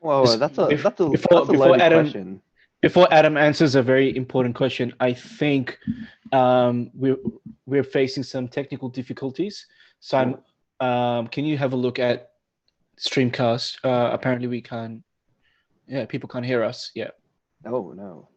Whoa, that's a Before loaded Adam question. before Adam answers a very important question, I think we're facing some technical difficulties. So can you have a look at Streamcast? Apparently we can't. Yeah, people can't hear us. Yeah. Oh no.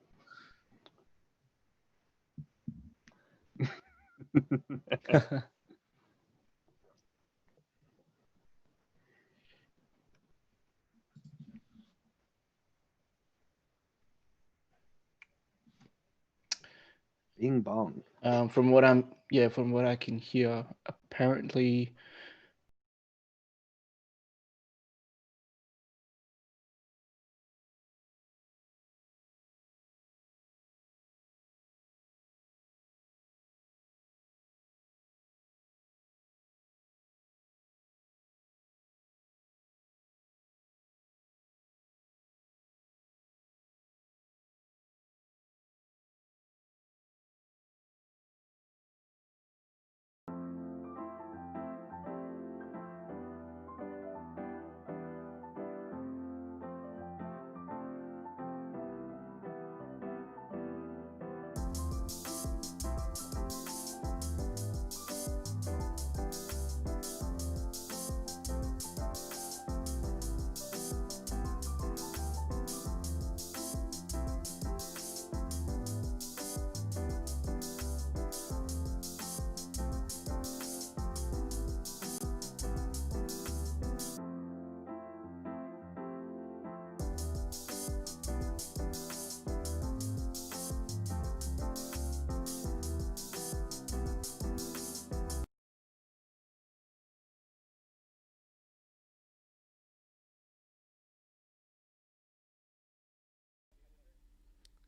Bing bong. From what I can hear, apparently.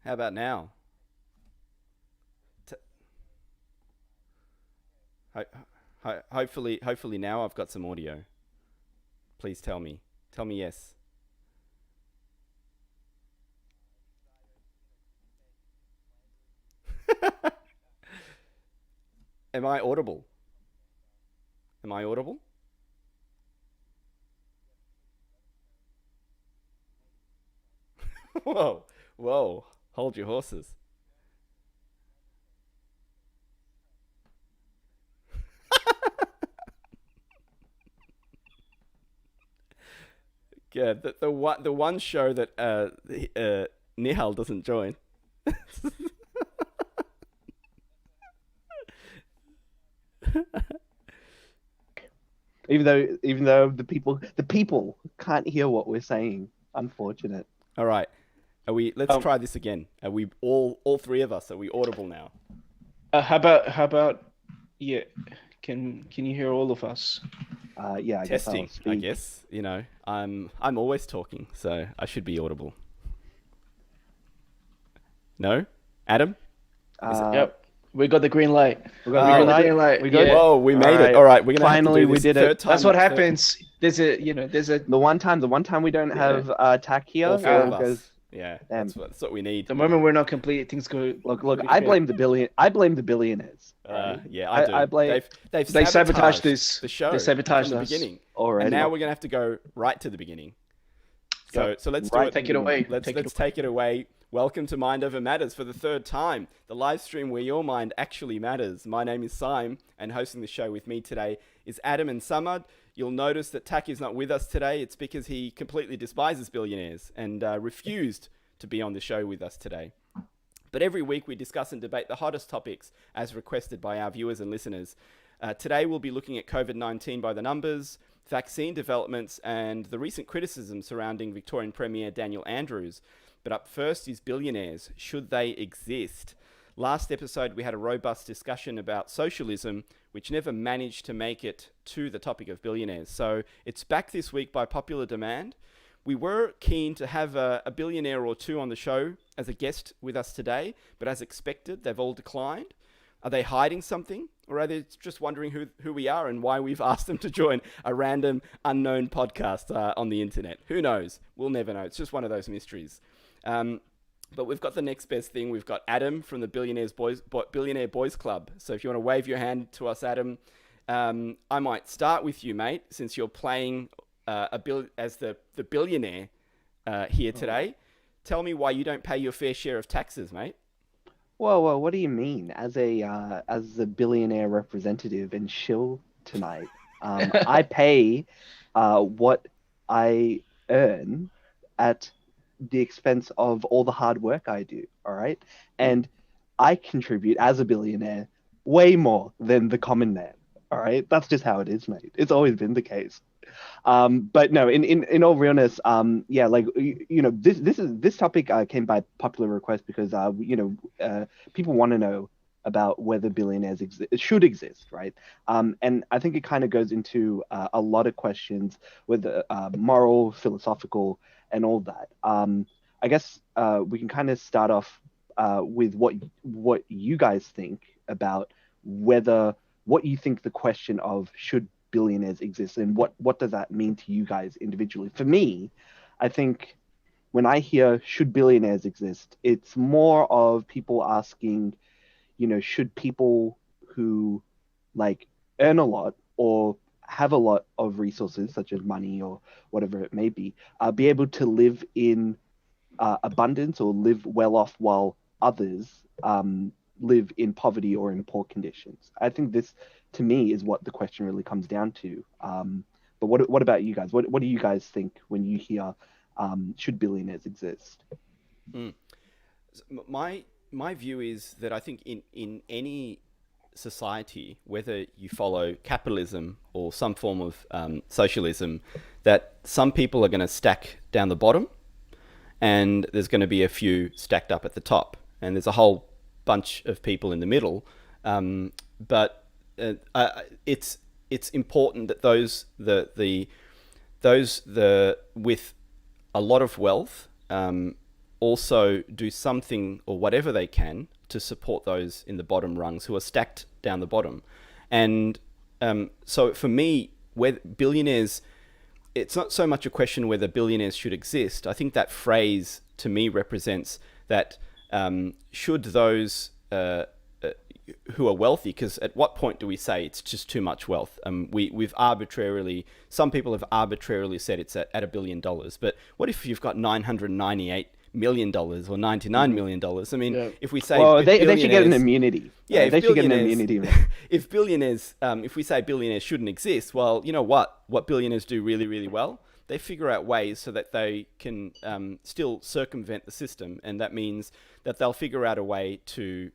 How about now? Hopefully now I've got some audio. Please tell me. Tell me yes. Am I audible? Am I audible? Whoa, whoa. Hold your horses. Yeah, the one show that Nihal doesn't join. Even though the people can't hear what we're saying. Unfortunate. All right. Let's try this again. Are we all three of us, are we audible now? How about yeah? Can you hear all of us? Yeah, I Testing, guess I'll I speak. guess. I'm always talking, so I should be audible. No? Adam? Yep. We got the green light. We got the green light. We good? Yeah. Whoa, we made right. it. All right, we're gonna Finally, have to do we this did it. third time. That's what happens. There's a The one time we don't have Tack here, All four of because us. Yeah, that's what we need. the moment we're not complete, things go. look, I blame the billionaires. Right? Yeah, I do. I blame. They've They sabotaged this this. show. They sabotaged from the us beginning. Already. And now we're gonna have to go right to the beginning. So let's do Right, it. Take it away. Let's take it away. Welcome to Mind Over Matters for the third time, the live stream where your mind actually matters. My name is Syme, and hosting the show with me today is Adam and Samad. You'll notice that Tak is not with us today. It's because he completely despises billionaires and refused to be on the show with us today. But every week we discuss and debate the hottest topics as requested by our viewers and listeners. Today we'll be looking at COVID-19 by the numbers, vaccine developments, and the recent criticism surrounding Victorian Premier Daniel Andrews. But up first is billionaires. Should they exist? Last episode, we had a robust discussion about socialism, which never managed to make it to the topic of billionaires. So it's back this week by popular demand. We were keen to have a billionaire or two on the show as a guest with us today, but as expected, they've all declined. Are they hiding something? Or are they just wondering who we are and why we've asked them to join a random unknown podcast on the internet? Who knows? We'll never know. It's just one of those mysteries. But we've got the next best thing. We've got Adam from the Billionaire Boys Club. So if you want to wave your hand to us, Adam, I might start with you, mate, since you're playing as the billionaire here today. Tell me why you don't pay your fair share of taxes, mate. Well, what do you mean? As a billionaire representative and shill tonight, I pay what I earn at the expense of all the hard work I do. All right, and I contribute as a billionaire way more than the common man. All right, that's just how it is, mate. It's always been the case. But no, in all realness, yeah, like this topic came by popular request because people want to know about whether billionaires should exist, right? And I think it kind of goes into a lot of questions, whether moral, philosophical, and all that. I guess we can kind of start off with what you guys think about what you think the question of should billionaires exist and what does that mean to you guys individually. For me, I think when I hear should billionaires exist, it's more of people asking, should people who like earn a lot or have a lot of resources such as money or whatever it may be able to live in abundance or live well off while others live in poverty or in poor conditions. I think this, to me, is what the question really comes down to. But what about you guys? What do you guys think when you hear should billionaires exist? My view is that I think in any society, whether you follow capitalism or some form of socialism, that some people are going to stack down the bottom and there's going to be a few stacked up at the top. And there's a whole bunch of people in the middle. But it's important that those with a lot of wealth also do something or whatever they can to support those in the bottom rungs who are stacked down the bottom. And so for me, where billionaires, it's not so much a question whether billionaires should exist. I think that phrase to me represents that should those who are wealthy, because at what point do we say it's just too much wealth? We've arbitrarily, some people have arbitrarily said it's at $1 billion, but what if you've got $998 million or $99 million? I mean, if we say, well, they should get an immunity. Yeah, they should get an immunity. If billionaires, if we say billionaires shouldn't exist, well, you know what billionaires do really, really well? They figure out ways so that they can still circumvent the system, and that means that they'll figure out a way to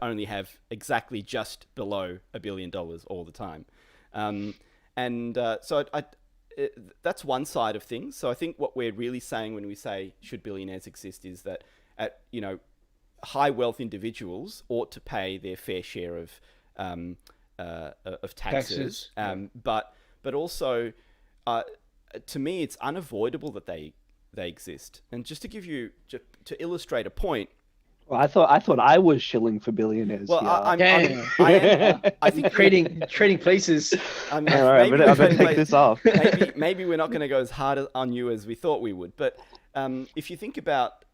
only have exactly just below $1 billion all the time, so that's one side of things. So I think what we're really saying when we say should billionaires exist is that high wealth individuals ought to pay their fair share of taxes. But also. To me, it's unavoidable that they exist. And just to give you, to illustrate a point. Well, I thought I was shilling for billionaires. Well, I am. I think trading places. All right, I better take this off. Maybe we're not going to go as hard on you as we thought we would. But if you think about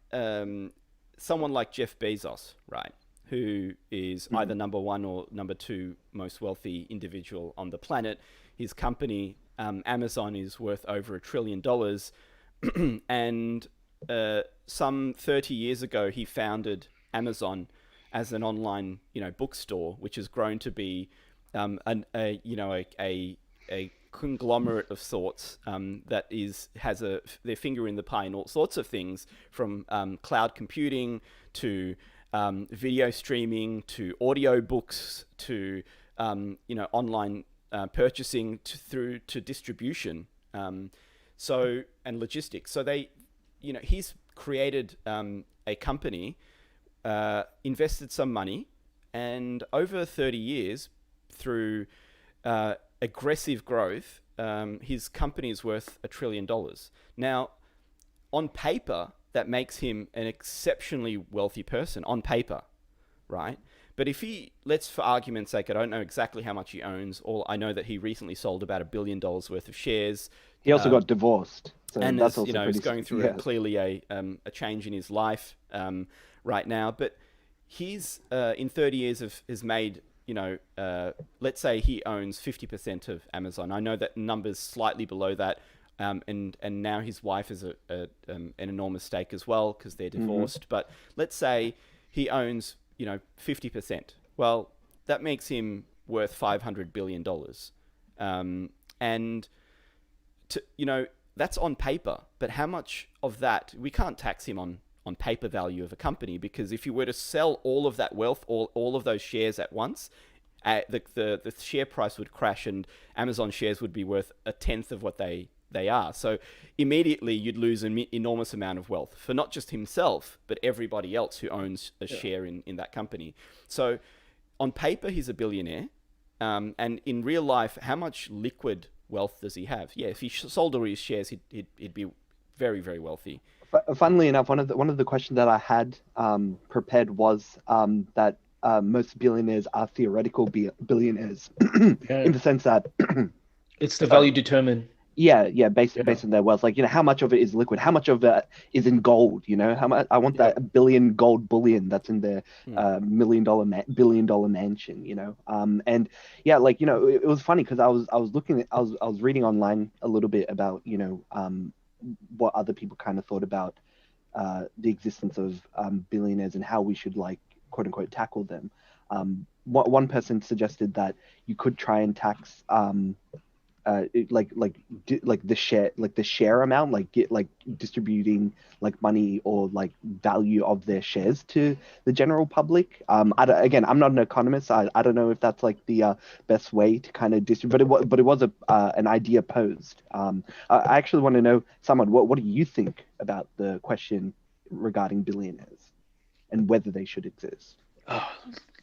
someone like Jeff Bezos, right, who is either number one or number two most wealthy individual on the planet, his company. Amazon is worth over $1 trillion, and some 30 years ago he founded Amazon as an online, bookstore, which has grown to be a conglomerate of sorts that has their finger in the pie in all sorts of things, from cloud computing to video streaming to audio books to online. Purchasing through to distribution, and logistics. So he's created a company, invested some money, and over 30 years, through aggressive growth, his company is worth $1 trillion. Now, on paper, that makes him an exceptionally wealthy person. On paper, right? But if let's for argument's sake, I don't know exactly how much he owns. I know that he recently sold about $1 billion worth of shares. He also got divorced, so and that's also he's going through clearly a change in his life right now. But he's in 30 years has made let's say he owns 50% of Amazon. I know that number's slightly below that. and now his wife has an enormous stake as well because they're divorced. But let's say he owns 50%. Well, that makes him worth $500 billion, and that's on paper. But how much of that we can't tax him on paper value of a company, because if you were to sell all of that wealth, all of those shares at once, the share price would crash, and Amazon shares would be worth a tenth of what they are. So immediately you'd lose an enormous amount of wealth for not just himself, but everybody else who owns a share in that company. So on paper, he's a billionaire. And in real life, how much liquid wealth does he have? Yeah, if he sold all his shares, he'd be very, very wealthy. Funnily enough, one of the questions that I had prepared was that most billionaires are theoretical billionaires in the sense that it's the value determined. Based on their wealth. Like, how much of it is liquid? How much of it is in gold? How much? I want that $1 billion gold bullion that's in their $1 billion mansion. And it was funny because I was reading online a little bit about what other people kind of thought about the existence of billionaires and how we should, like, quote unquote, tackle them. One person suggested that you could try and tax the share amount, distributing money or value of their shares to the general public. I'm not an economist. I don't know if that's the best way to kind of distribute, but it was an idea posed. I actually want to know, Samad, what do you think about the question regarding billionaires and whether they should exist?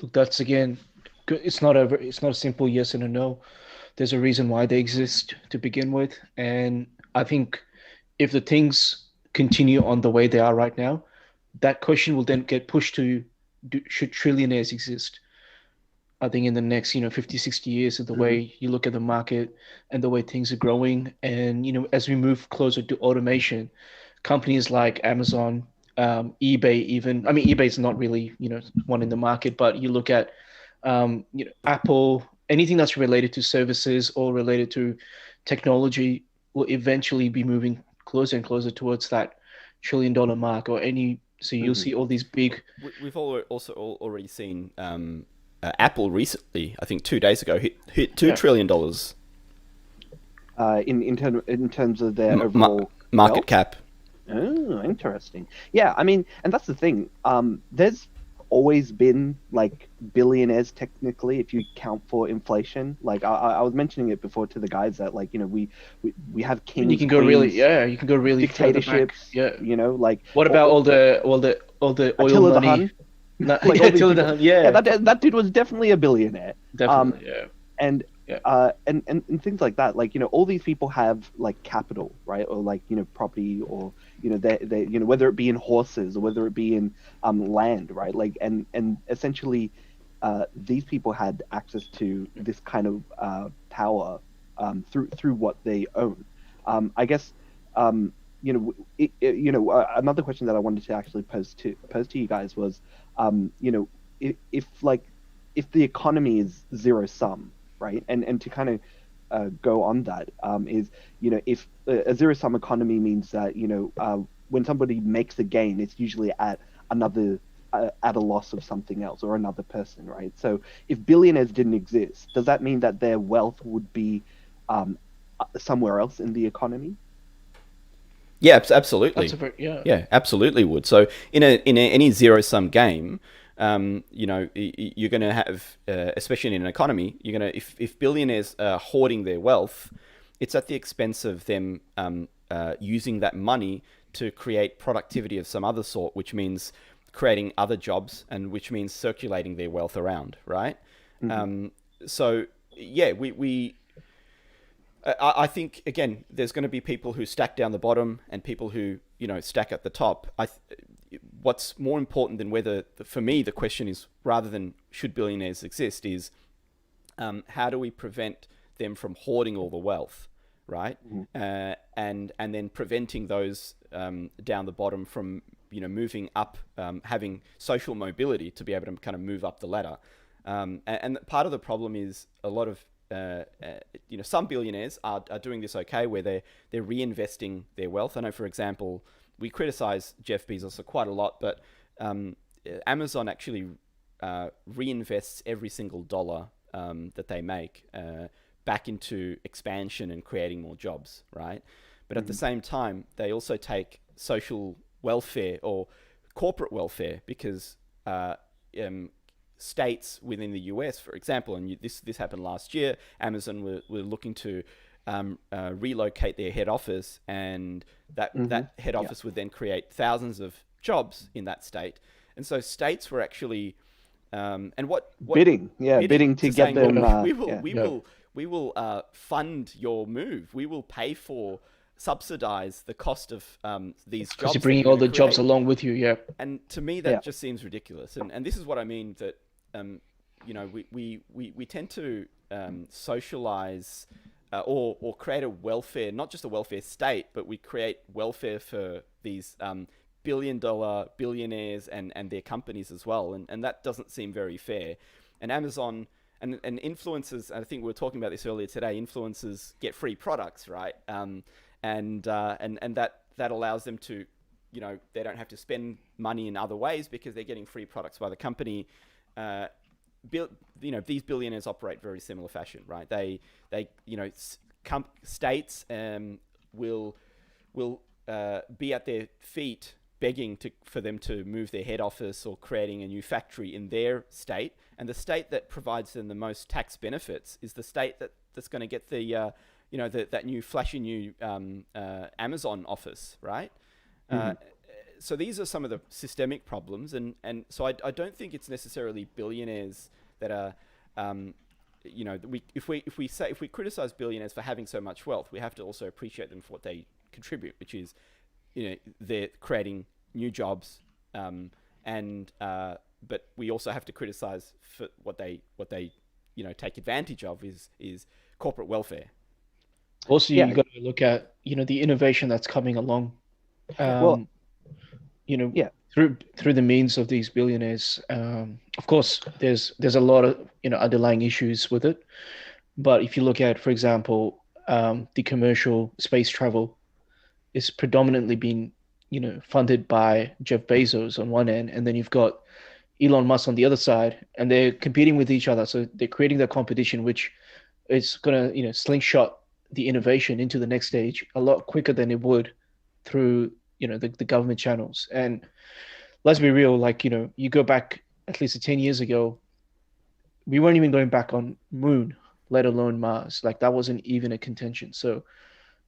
Look, that's again, it's not a simple yes and a no. There's a reason why they exist to begin with. And I think if the things continue on the way they are right now, that question will then get pushed to, should trillionaires exist? I think in the next, 50, 60 years, of the way you look at the market and the way things are growing. And, as we move closer to automation, companies like Amazon, eBay even, eBay is not really, one in the market, but you look at, Apple, anything that's related to services or related to technology will eventually be moving closer and closer towards that $1 trillion mark so you'll see all these big... We've also already seen Apple recently, I think 2 days ago, hit $2 trillion. In terms of their overall market cap. Oh, interesting. Yeah, and that's the thing. There's always been billionaires technically, if you count for inflation. I was mentioning it before to the guys that we have kings. And you can go really dictatorships. What about all the oil money? Attila the Hun. That dude was definitely a billionaire. Definitely, and things like that. All these people have capital, right? Or property, or they whether it be in horses or whether it be in land, right? And essentially these people had access to this kind of power through what they own. I guess another question that I wanted to actually pose to you guys was if the economy is zero sum, right? And to kind of go on that is, if a zero sum economy means that, when somebody makes a gain, it's usually at a loss of something else or another person, right? So if billionaires didn't exist, does that mean that their wealth would be somewhere else in the economy? Yeah, absolutely. Yeah, absolutely would. So in any zero sum game, you're going to have, especially in an economy, if billionaires are hoarding their wealth, it's at the expense of them using that money to create productivity of some other sort, which means creating other jobs, and which means circulating their wealth around, right? So yeah, I think, again, there's going to be people who stack down the bottom and people who stack at the top. What's more important than for me, the question is, rather than should billionaires exist, is how do we prevent them from hoarding all the wealth, right? And then preventing those down the bottom from moving up, having social mobility to be able to kind of move up the ladder. And part of the problem is a lot of some billionaires are doing this okay, where they're reinvesting their wealth. I know, for example, we criticize Jeff Bezos quite a lot, but Amazon actually reinvests every single dollar that they make back into expansion and creating more jobs, right? But at the same time, they also take social welfare or corporate welfare, because states within the US, for example, and this happened last year, Amazon were looking to relocate their head office, and that head office would then create thousands of jobs in that state. And so states were actually and what bidding to get saying, them. We will fund your move. We will pay for, subsidize the cost of these jobs. Because you're bringing all the jobs along with you, yeah. And to me, that just seems ridiculous. And this is what I mean, that we tend to socialize or create a welfare, not just a welfare state, but we create welfare for these billion-dollar billionaires and their companies as well. And that doesn't seem very fair. And Amazon and influencers, I think we were talking about this earlier today, influencers get free products, right? And that allows them to, they don't have to spend money in other ways because they're getting free products by the company. These billionaires operate very similar fashion, right? They states will be at their feet begging for them to move their head office or creating a new factory in their state, and the state that provides them the most tax benefits is the state that's going to get the that new flashy new Amazon office, right? So these are some of the systemic problems, and so I don't think it's necessarily billionaires that are if we criticize billionaires for having so much wealth, we have to also appreciate them for what they contribute, which is they're creating new jobs, but we also have to criticize for what they take advantage of is corporate welfare. Also, you got to look at the innovation that's coming along. Through the means of these billionaires. Of course, there's a lot of underlying issues with it, but if you look at, for example, the commercial space travel is predominantly being funded by Jeff Bezos on one end, and then you've got Elon Musk on the other side, and they're competing with each other. So they're creating that competition, which is gonna slingshot the innovation into the next stage a lot quicker than it would through the government channels. And let's be real, you go back at least 10 years ago, we weren't even going back on Moon, let alone Mars. That wasn't even a contention. So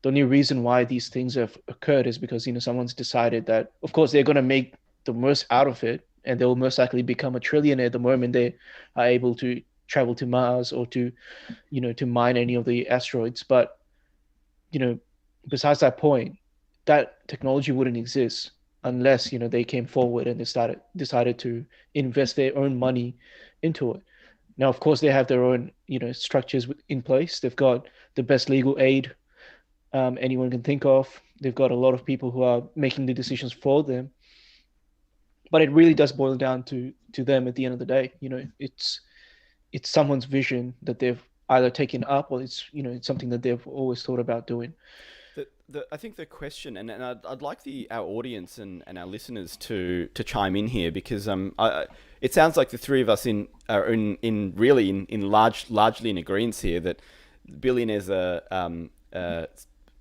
the only reason why these things have occurred is because someone's decided that, of course, they're going to make the most out of it, and they'll most likely become a trillionaire the moment they are able to travel to Mars or to mine any of the asteroids. But besides that point, that technology wouldn't exist unless they came forward and they decided to invest their own money into it. Now, of course, they have their own structures in place. They've got the best legal aid anyone can think of. They've got a lot of people who are making the decisions for them. But it really does boil down to them at the end of the day. It's someone's vision that they've either taken up, or it's something that they've always thought about doing. I think the question, and I'd like our audience and our listeners to chime in here, because it sounds like the three of us are largely in agreement here that billionaires are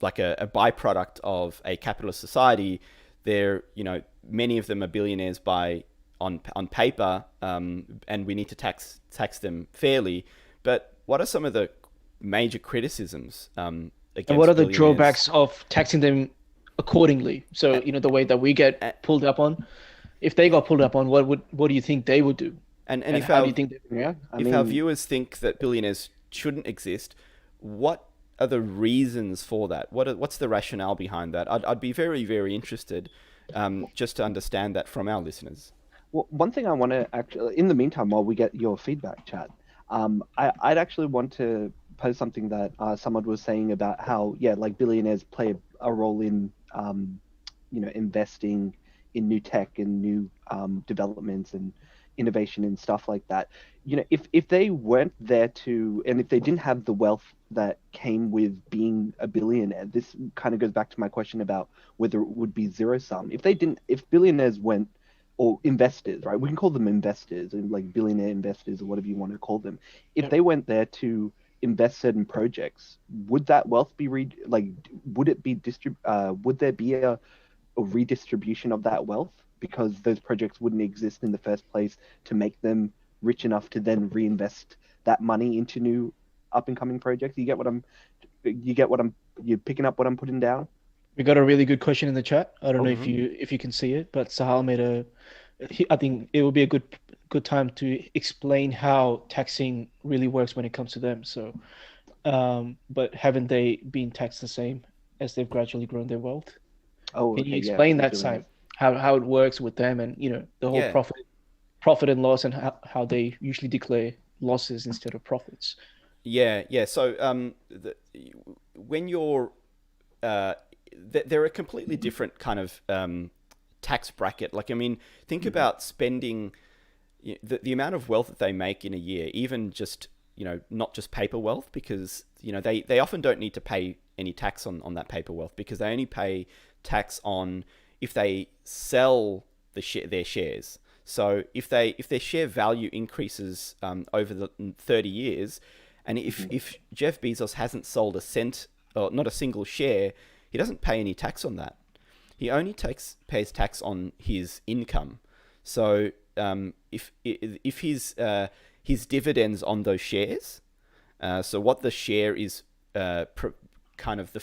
like a byproduct of a capitalist society. They're many of them are billionaires on paper, and we need to tax them fairly. But what are some of the major criticisms against and what are the drawbacks of taxing them accordingly? So the way that we get pulled up on, if they got pulled up on, what do you think they would do? And if how our, do you think our viewers think that billionaires shouldn't exist, what are the reasons for that? What's the rationale behind that? I'd be very, very interested just to understand that from our listeners. Well, one thing I want to actually, in the meantime, while we get your feedback, Chad, I'd actually want to pose something that someone was saying about how, billionaires play a role in, investing in new tech and new developments and, innovation and stuff like that. If they weren't there to, and if they didn't have the wealth that came with being a billionaire, this kind of goes back to my question about whether it would be zero sum. If billionaires went, or investors, right? We can call them investors and like billionaire investors or whatever you want to call them. If Yep. they went there to invest certain projects, would that wealth be would it be would there be a redistribution of that wealth because those projects wouldn't exist in the first place to make them rich enough to then reinvest that money into new up and coming projects? You're picking up what I'm putting down? We got a really good question in the chat. I don't know Oh, if you can see it, but Sahal made I think it would be a good time to explain how taxing really works when it comes to them. So, but haven't they been taxed the same as they've gradually grown their wealth? oh, Can okay, you yeah, explain for that, billionaires. Simon? How it works with them and the whole Yeah. profit and loss and how they usually declare losses instead of profits. Yeah. So when you're they're a completely different kind of tax bracket. Like, I mean, think about spending the amount of wealth that they make in a year, even just, not just paper wealth, because, they often don't need to pay any tax on that paper wealth because they only pay tax on if they sell their shares. So if their share value increases over the 30 years, and if Jeff Bezos hasn't sold a cent or not a single share, he doesn't pay any tax on that. He only pays tax on his income. So if his dividends on those shares, so what the share is, kind of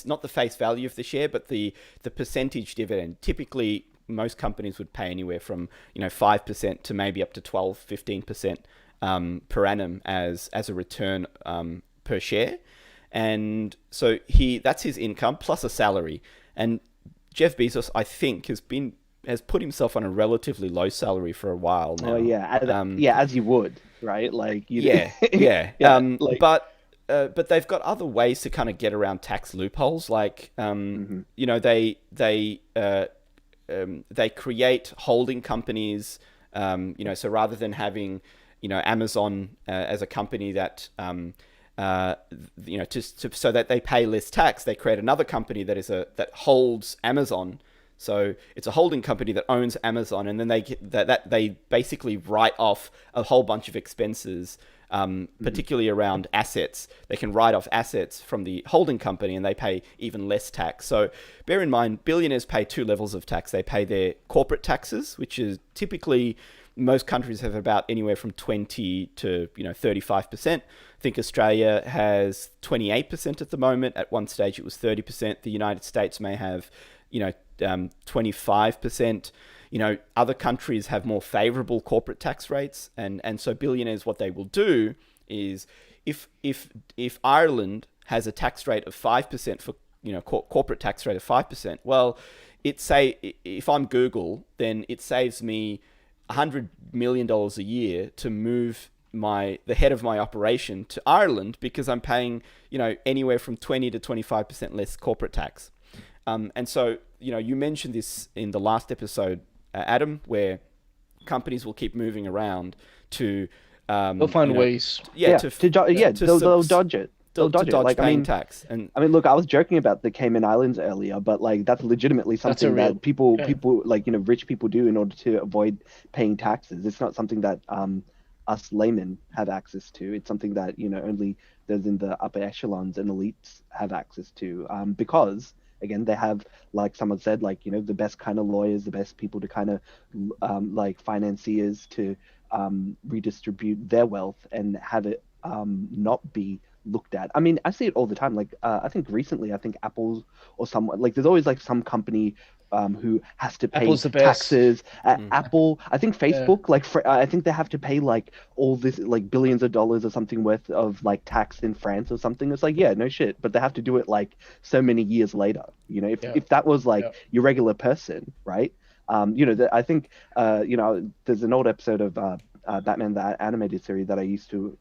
not the face value of the share, but the percentage dividend. Typically, most companies would pay anywhere from 5% to maybe up to 12-15% per annum as a return per share. And so that's his income plus a salary. And Jeff Bezos, I think, has put himself on a relatively low salary for a while now. Oh yeah, as you would, right? Like Yeah. yeah, like But they've got other ways to kind of get around tax loopholes. Like, they create holding companies. So rather than having, Amazon as a company that, so that they pay less tax, they create another company that holds Amazon. So it's a holding company that owns Amazon, and then they get that they basically write off a whole bunch of expenses, particularly around assets. They can write off assets from the holding company, and they pay even less tax. So bear in mind, billionaires pay two levels of tax. They pay their corporate taxes, which is typically most countries have about anywhere from 20 to 35%. I think Australia has 28% at the moment. At one stage, it was 30%. The United States may have 25%. Other countries have more favorable corporate tax rates, and so billionaires, what they will do is, if Ireland has a tax rate of 5% for corporate tax rate of 5%, well, if I'm Google, then it saves me $100 million a year to move the head of my operation to Ireland because I'm paying anywhere from 20 to 25% less corporate tax. And so, you mentioned this in the last episode, Adam, where companies will keep moving around to They'll find ways. they'll dodge it. They'll dodge it. Like, paying tax. And I mean, look, I was joking about the Cayman Islands earlier, but like that's legitimately something that people like rich people do in order to avoid paying taxes. It's not something that us laymen have access to. It's something that only those in the upper echelons and elites have access to, because again, they have, like someone said, like the best kind of lawyers, the best people to kind of like financiers to redistribute their wealth and have it not be looked at. I mean, I see it all the time. Like I think recently, Apple or someone, like there's always like some company who has to pay Apple's the best. taxes. Apple, I think Facebook, like I think they have to pay like all this like billions of dollars or something worth of like tax in France or something. It's like, yeah, no shit, but they have to do it like so many years later. If that was like your regular person, right? I think there's an old episode of Batman, the animated series that I used to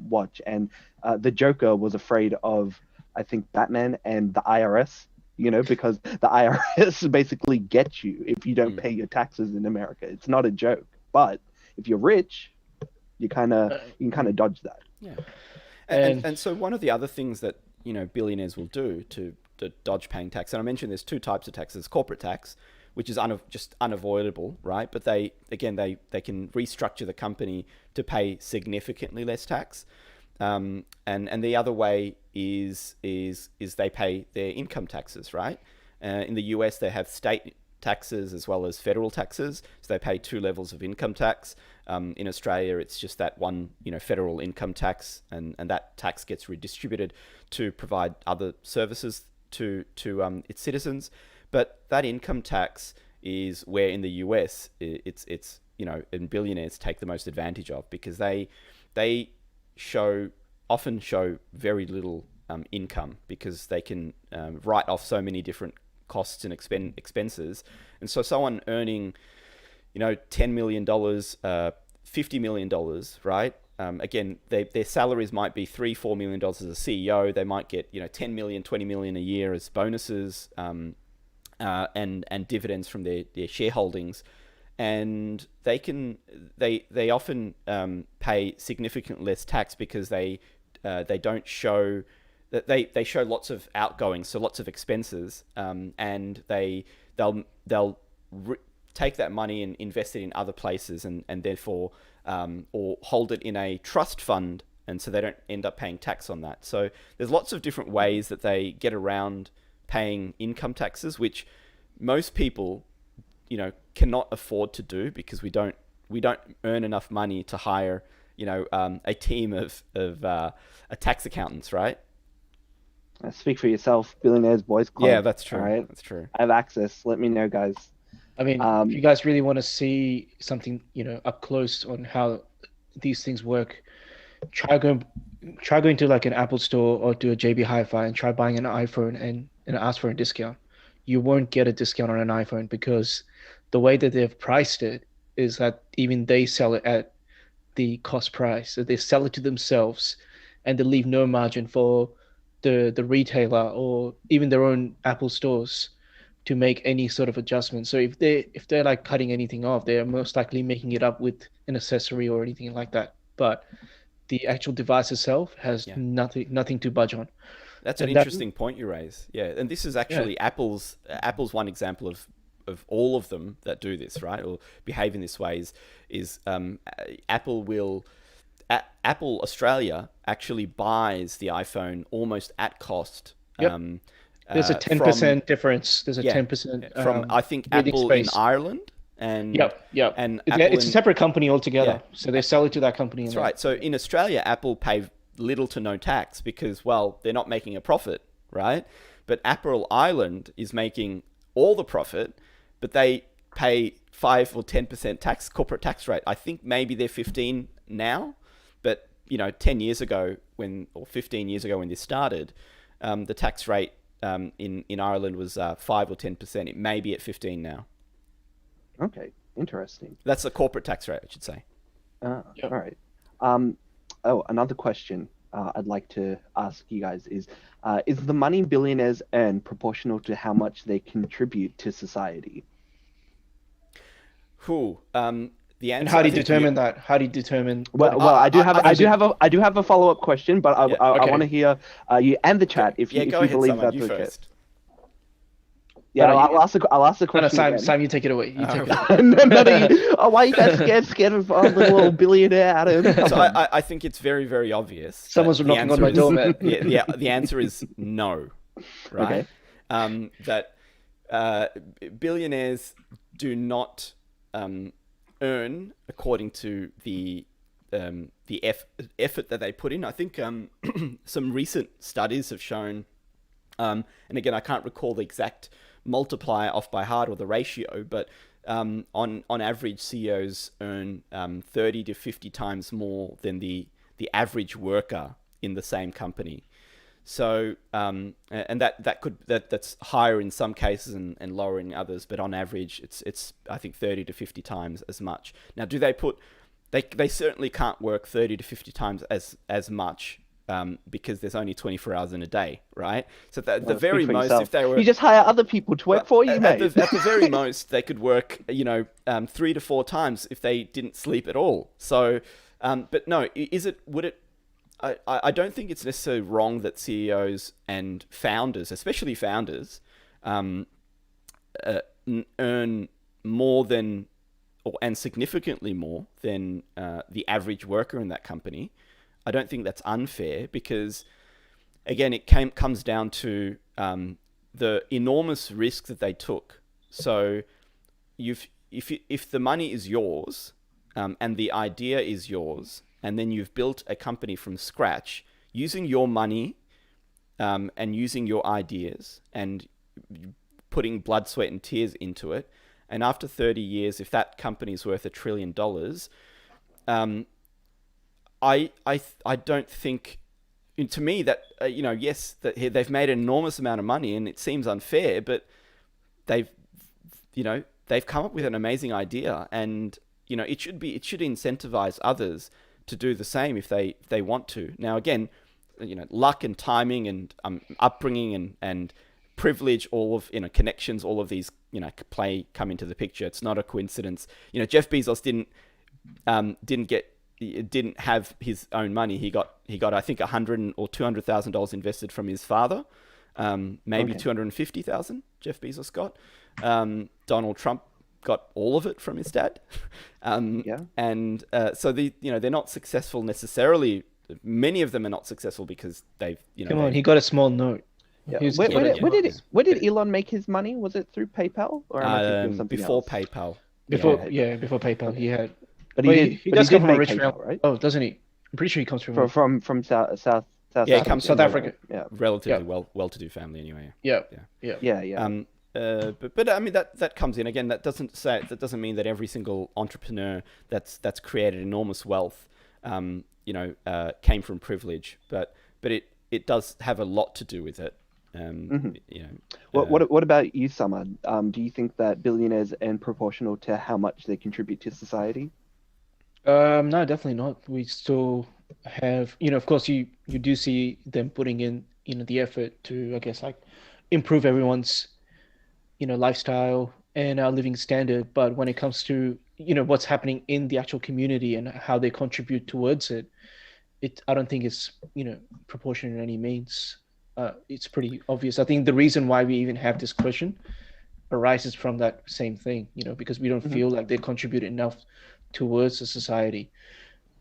watch, and the Joker was afraid of, I think, Batman and the IRS, because the IRS basically gets you if you don't pay your taxes in America. It's not a joke, but if you're rich, you can kind of dodge that. Yeah. And And so one of the other things that, billionaires will do to dodge paying tax, and I mentioned there's two types of taxes: corporate tax, which is just unavoidable, right? But they can restructure the company to pay significantly less tax. And the other way is they pay their income taxes, right? In the US, they have state taxes as well as federal taxes, so they pay two levels of income tax. In Australia, it's just that one, federal income tax, and that tax gets redistributed to provide other services to its citizens. But that income tax is where in the US it's and billionaires take the most advantage of, because they often show very little income, because they can write off so many different costs and expenses. And so someone earning $10 million, $50 million, right? Again, their salaries might be $3-4 million as a CEO. They might get 10 million, 20 million a year as bonuses, and dividends from their shareholdings, and they often pay significantly less tax, because they don't show that they show lots of outgoings, so lots of expenses, and they'll take that money and invest it in other places, and therefore or hold it in a trust fund, and so they don't end up paying tax on that. So there's lots of different ways that they get around paying income taxes, which most people cannot afford to do, because we don't earn enough money to hire a team of tax accountants, right? Speak for yourself, Billionaires Boys Club. Yeah, that's true. All right? That's true. I have access. Let me know, guys. I mean, if you guys really want to see something, up close on how these things work, try going to like an Apple store or to a JB Hi-Fi and try buying an iPhone and ask for a discount. You won't get a discount on an iPhone, because the way that they've priced it is that even they sell it at the cost price. So they sell it to themselves, and they leave no margin for the retailer or even their own Apple stores to make any sort of adjustment. So if they're like cutting anything off, they're most likely making it up with an accessory or anything like that. But the actual device itself has nothing to budge on. That's an interesting point you raise. Yeah, and this is actually Apple's one example of all of them that do this, right, or behave in this way. Is Apple Australia actually buys the iPhone almost at cost. Yep. There's a 10% difference. There's a 10% from I think Apple in Ireland. And and it's a separate company altogether. So they sell it to that company. That's right. So in Australia, Apple pay little to no tax, because, well, they're not making a profit, right? But Apple Ireland is making all the profit, but they pay 5 or 10% tax, corporate tax rate. I think maybe they're 15 now, but 10 years ago or 15 years ago when this started, the tax rate in Ireland was 5 or 10%. It may be at 15 now. Okay, interesting. That's the corporate tax rate, I should say. All right. Another question I'd like to ask you guys is the money billionaires earn proportional to how much they contribute to society? The answer, and how do you determine that? How do you determine? Well, I do have a follow-up question, but I want to hear you and the chat if you believe that's okay. First. Yeah, I'll ask the question. No, Sam, you take it away. You take it. Why are you guys scared of the little billionaire Adam? So I think it's very, very obvious. Someone's knocking on my door, man. The answer is no, right? Okay. That billionaires do not earn according to the effort that they put in. I think some recent studies have shown, and again, I can't recall the exact multiplier off by heart or the ratio, but on average, CEOs earn 30 to 50 times more than the average worker in the same company. So and that's higher in some cases and lower in others, but on average, it's I think 30 to 50 times as much. Now, do they put? They certainly can't work 30 to 50 times as much because there's only 24 hours in a day, right? So the Well, speak very for most, yourself. if they were, You just hire other people to work for you, at mate. the very most, they could work, 3 to 4 times if they didn't sleep at all. So, but no, would it? I don't think it's necessarily wrong that CEOs and founders, especially founders, earn more than, and significantly more than the average worker in that company. I don't think that's unfair because, again, it comes down to the enormous risk that they took. So, if the money is yours and the idea is yours, and then you've built a company from scratch using your money and using your ideas and putting blood, sweat, and tears into it, and after 30 years, if that company is worth $1 trillion, I don't think, to me, that yes, that they've made an enormous amount of money, and it seems unfair, but they've come up with an amazing idea, and it should incentivize others to do the same if they want to. Now, again, luck and timing and upbringing and privilege, all of connections, all of these come into the picture. It's not a coincidence. Jeff Bezos didn't have his own money. He got I think $100,000 or $200,000 invested from his father. Maybe Okay. 250,000 Jeff Bezos got. Donald Trump got all of it from his dad. Yeah. And so they're not successful necessarily. Many of them are not successful because they've Come on, he got a small note. Yeah. He was Where, given where did it where did Elon make his money? Was it through PayPal or am I thinking of something before else? PayPal. before Yeah. before Paypal. He had, But well, he did. he But does he come did from a make rich PayPal, family. right? Oh, doesn't he? I'm pretty sure he comes from From South Yeah, it comes South from Africa. Yeah. relatively Yeah. well-to-do family anyway. Yeah, Yeah. yeah. Yeah. Yeah. But I mean that comes in again. That doesn't mean that every single entrepreneur that's created enormous wealth, came from privilege. But it does have a lot to do with it. What about you, Summer? Do you think that billionaires earn proportional to how much they contribute to society? No, definitely not. We still have, of course, you do see them putting in, the effort to, I guess, like improve everyone's, lifestyle and our living standard. But when it comes to, what's happening in the actual community and how they contribute towards it, I don't think it's, proportionate in any means. It's pretty obvious. I think the reason why we even have this question arises from that same thing, because we don't feel like they contribute enough towards the society.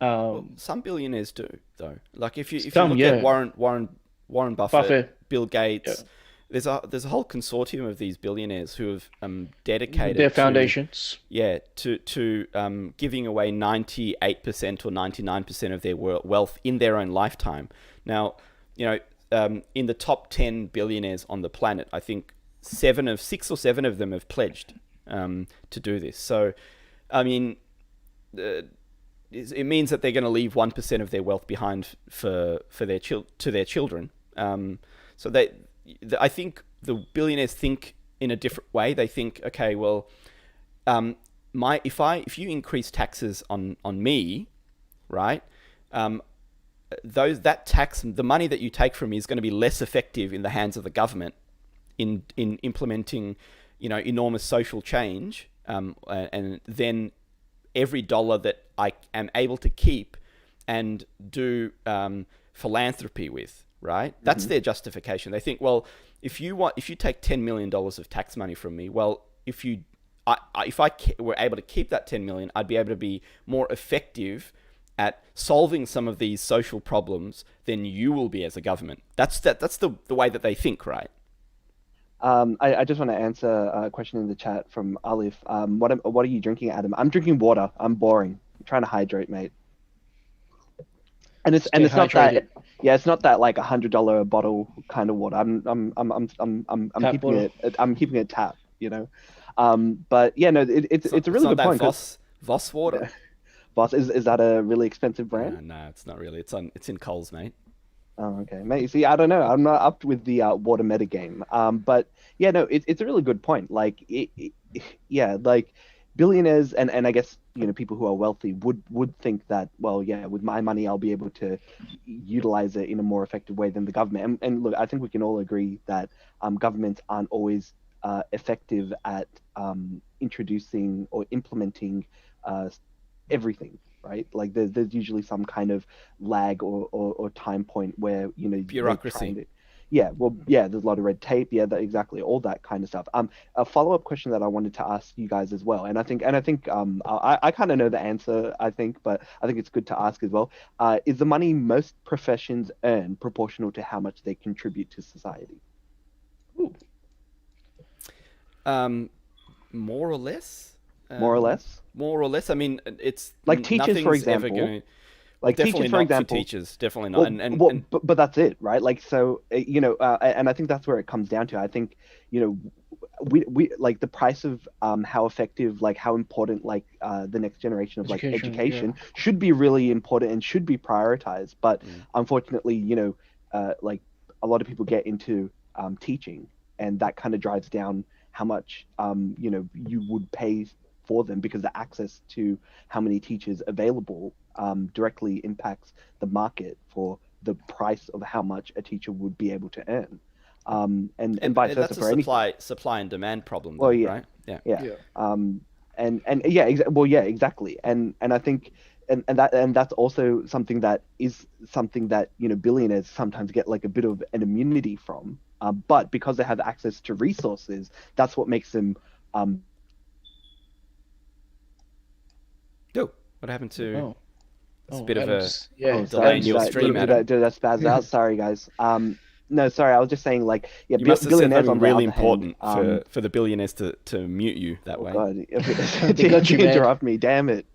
Well, some billionaires do, though. Like if you Some, look yeah. at Warren Buffett, Buffett, Bill Gates, yeah. there's a whole consortium of these billionaires who have dedicated Their to, foundations. to giving away 98% or 99% of their wealth in their own lifetime. Now, in the top 10 billionaires on the planet, I think 6 or 7 of them have pledged to do this. So, I mean, it means that they're going to leave 1% of their wealth behind to their children. So I think the billionaires think in a different way. They think, okay, well, if you increase taxes on me, right? That tax, the money that you take from me is going to be less effective in the hands of the government in implementing, enormous social change, and then every dollar that I am able to keep and do philanthropy with, right? That's their justification. They think, well, if you take $10 million of tax money from me, well, if I were able to keep that 10 million, I'd be able to be more effective at solving some of these social problems than you will be as a government. That's the way that they think, right? I just want to answer a question in the chat from Alif. What are you drinking, Adam? I'm drinking water. I'm boring. I'm trying to hydrate, mate. And it's Stay not that. hydrated. Yeah, it's not that like $100 a bottle kind of water. I'm Tap keeping bottle. it. I'm keeping it tap. But yeah, no, it's a really good point. Voss water. Boss, is that a really expensive brand? No, it's not really. It's in Coles, mate. Oh, okay, mate. You see, I don't know. I'm not up with the water meta game. But yeah, no, it's a really good point. Like, yeah, like billionaires and I guess people who are wealthy would think that, well, yeah, with my money I'll be able to utilize it in a more effective way than the government. And look, I think we can all agree that governments aren't always effective at introducing or implementing everything, right? Like there's usually some kind of lag or time point where they're trying Bureaucracy. to. Yeah, well, yeah, there's a lot of red tape. Yeah, exactly, all that kind of stuff. A follow-up question that I wanted to ask you guys as well, and I think I kind of know the answer, I think, but I think it's good to ask as well. Is the money most professions earn proportional to how much they contribute to society? Ooh. Um, More or less. More or less? More or less. I mean, Like teachers, for nothing's ever example. going. Well, Like teachers, definitely for not for example. teachers. Definitely not. Well, And but that's it, right? Like, so, and I think that's where it comes down to. I think, we like the price of how effective, like how important, like the next generation of like Education, yeah. education should be really important and should be prioritized. But Mm. unfortunately, like a lot of people get into teaching, and that kind of drives down how much you would pay for them, because the access to how many teachers available directly impacts the market for the price of how much a teacher would be able to earn, and vice versa That's a for anything. supply and demand problem, Well, though, yeah, right? Yeah. yeah, Yeah. and yeah, well, yeah, exactly, and I think. And that's also something that billionaires sometimes get like a bit of an immunity from, but because they have access to resources, that's what makes them um, Oh, what happened to? Oh. It's a Oh, bit of a Adam's. Yeah, Oh, delay sorry. in Adam's Did your I a little stream, bit. did I Adam. did I spaz out? Sorry, guys. No, sorry. I was just saying, like, yeah, You must have said billionaires something on the really other hand. important for the billionaires to mute you that Oh way. God, They got you, to man. interrupt me, damn it.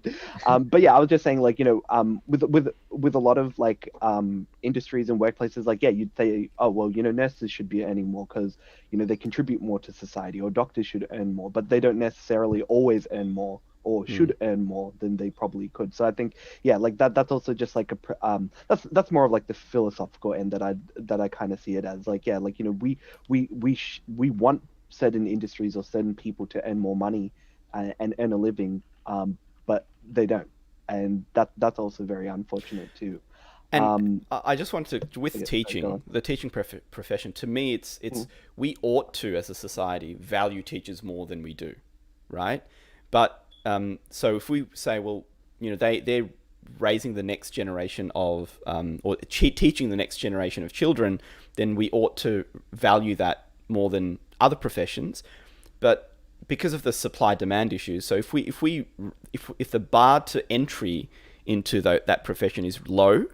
But yeah, I was just saying, like, with a lot of like industries and workplaces, like, yeah, you'd say, oh well, nurses should be earning more because they contribute more to society, or doctors should earn more, but they don't necessarily always earn more or Mm. should earn more than they probably could. So I think, yeah, like that's also just like that's more of like the philosophical end that I kind of see it as, like, yeah, like, we want certain industries or certain people to earn more money and earn a living, but they don't, and that's also very unfortunate too. And Um, I just wanted to, with yeah, sorry, go teaching, on. the teaching profession, to me, it's Mm, we ought to, as a society, value teachers more than we do, right? But so if we say, well, they're raising the next generation of, or teaching the next generation of children, then we ought to value that more than other professions. But because of the supply demand issues, so if the bar to entry into that profession is low,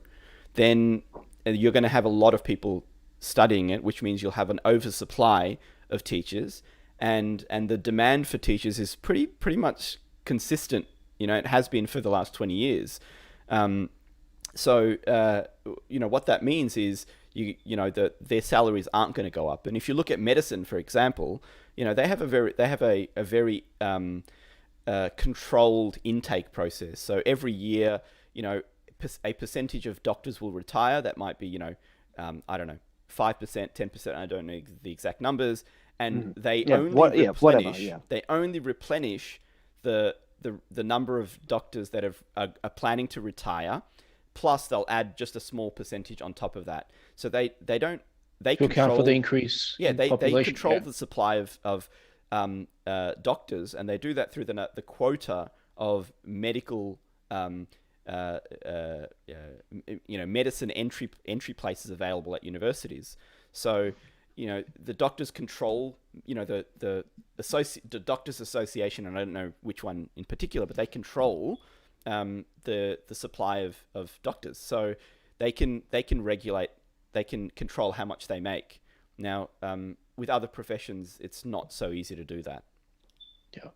then you're going to have a lot of people studying it, which means you'll have an oversupply of teachers, and the demand for teachers is pretty much consistent. It has been for the last 20 years. Um, so what that means is that their salaries aren't going to go up. And if you look at medicine, for example, they have a very controlled intake process. So every year, a percentage of doctors will retire. That might be, I don't know, 5%, 10%. I don't know the exact numbers, and mhm. Yeah, whatever, yeah. they only replenish the number of doctors that are planning to retire. Plus, they'll add just a small percentage on top of that. So they don't they To account for the control. increase Yeah, in they population. control Yeah. the supply of doctors, and they do that through the quota of medical medicine entry places available at universities. So the doctors control the doctors association, and I don't know which one in particular, but they control the supply of doctors. So they can regulate, they can control how much they make. Now, with other professions, it's not so easy to do that. Yeah.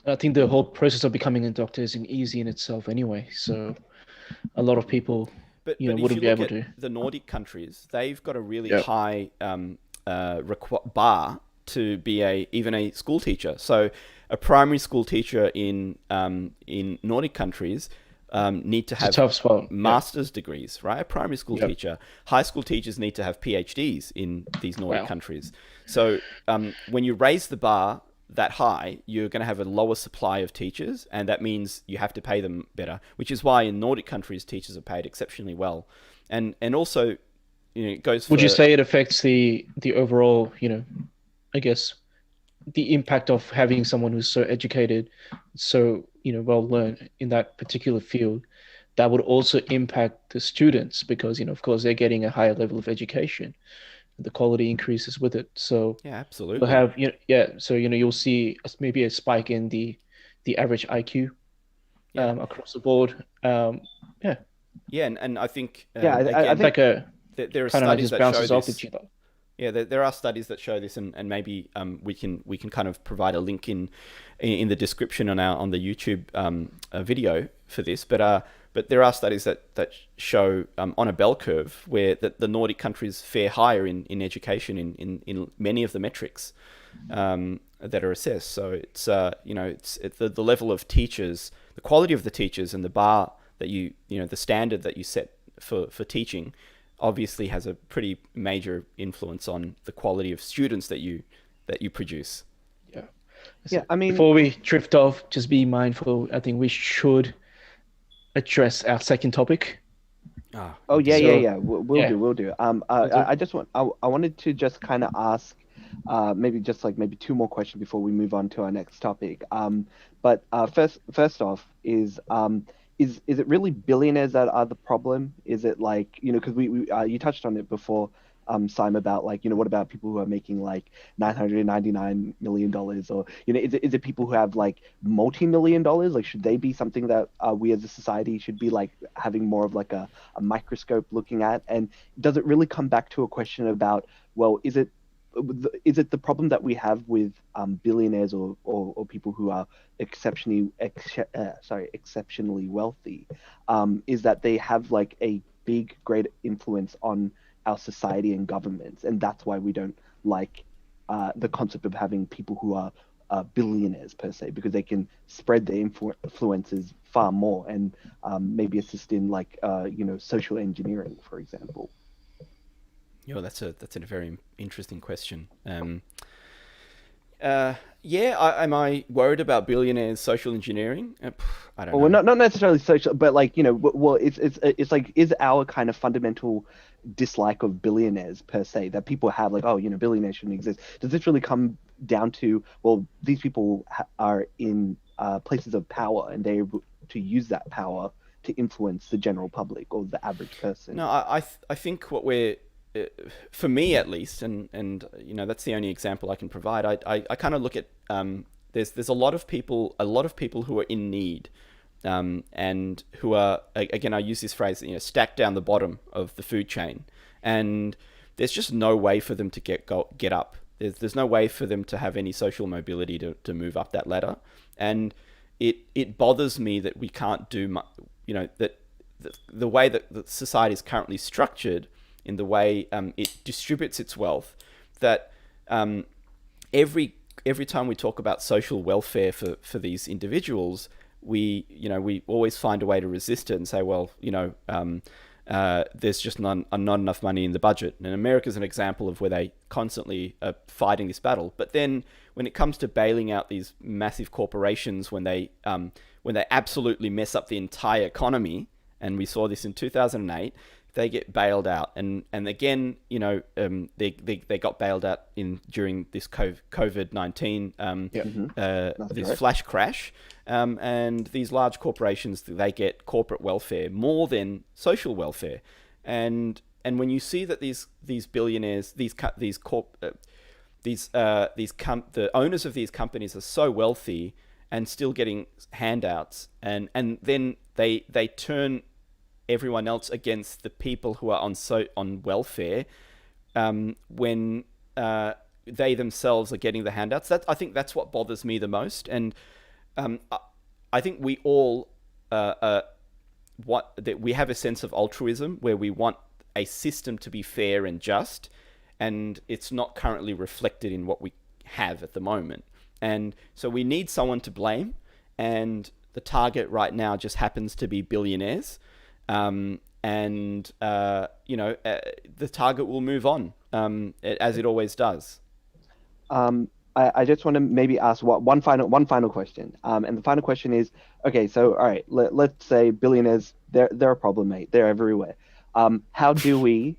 I think the whole process of becoming a doctor isn't easy in itself anyway. So a lot of people, But if you wouldn't be look able at to. the Nordic countries, they've got a really Yeah. high bar to be even a school teacher. So a primary school teacher in Nordic countries need to It's a have tough spot. Yeah. master's degrees, right? A primary school Yep. teacher. High school teachers need to have PhDs in these Nordic Wow. countries. So when you raise the bar, that high, you're going to have a lower supply of teachers, and that means you have to pay them better, which is why in Nordic countries teachers are paid exceptionally well. And also, it goes Would you for... say it affects the overall, I guess the impact of having someone who's so educated, so well learned in that particular field, that would also impact the students because of course they're getting a higher level of education, the quality increases with it. So Yeah, you'll absolutely. have so you'll see maybe a spike in the average IQ Yeah. across the board. Yeah, Yeah, and I think, Yeah, I it's again, think like a there are kind of like studies just that show bounces off this. each other. Yeah, there are studies that show this, and maybe we can kind of provide a link in the description on the YouTube video for this. But there are studies that show on a bell curve where the Nordic countries fare higher in education in many of the metrics that are assessed. So it's it's the level of teachers, the quality of the teachers, and the bar that the standard that you set for teaching obviously has a pretty major influence on the quality of students that you produce. Yeah. yeah, So I mean, before we drift off, just be mindful. I think we should address our second topic. Ah, oh yeah, indeed. yeah, So yeah. We'll yeah, do, we'll do. we'll do. I just I wanted to just kind of ask, maybe just like maybe two more questions before we move on to our next topic. But first off is it really billionaires that are the problem? Is it like, because we you touched on it before, Simon, about like, what about people who are making like $999 million, or is it people who have like multi-million dollars? Like, should they be something that we as a society should be like having more of like a microscope looking at? And does it really come back to a question about, well, is it the problem that we have with billionaires or people who are exceptionally wealthy, is that they have like a big, great influence on our society and governments, and that's why we don't like the concept of having people who are billionaires per se, because they can spread their influences far more and maybe assist in like social engineering, for example. That's a very interesting question. Yeah, am I worried about billionaires' social engineering? I don't Well, know. not necessarily social, but like well, it's like, is our kind of fundamental dislike of billionaires per se that people have, like, oh, billionaires shouldn't exist. Does this really come down to, well, these people are in places of power and they're able to use that power to influence the general public or the average person? No, I think what we're for me at least, and that's the only example I can provide. I kind of look at there's a lot of people who are in need, and who are, again, I use this phrase, stacked down the bottom of the food chain, and there's just no way for them to get up. There's no way for them to have any social mobility to move up that ladder, and it bothers me that we can't do much. That the way that the society is currently structured, in the way it distributes its wealth, that every time we talk about social welfare for these individuals, we always find a way to resist it and say, well, there's just not enough money in the budget. And America's an example of where they constantly are fighting this battle. But then when it comes to bailing out these massive corporations, when they absolutely mess up the entire economy, and we saw this in 2008, they get bailed out, and again, they got bailed out during this COVID-19 Yeah. this Correct. flash crash, and these large corporations, they get corporate welfare more than social welfare, and when you see that these billionaires, the owners of these companies are so wealthy and still getting handouts, and then they turn everyone else against the people who are on welfare, when they themselves are getting the handouts. I think that's what bothers me the most, and I think we all that we have a sense of altruism where we want a system to be fair and just, and it's not currently reflected in what we have at the moment, and so we need someone to blame, and the target right now just happens to be billionaires. The target will move on, as it always does. I just want to maybe ask one final question. And the final question is, okay, so all right, let's say billionaires, they're a problem, mate. They're everywhere. How do we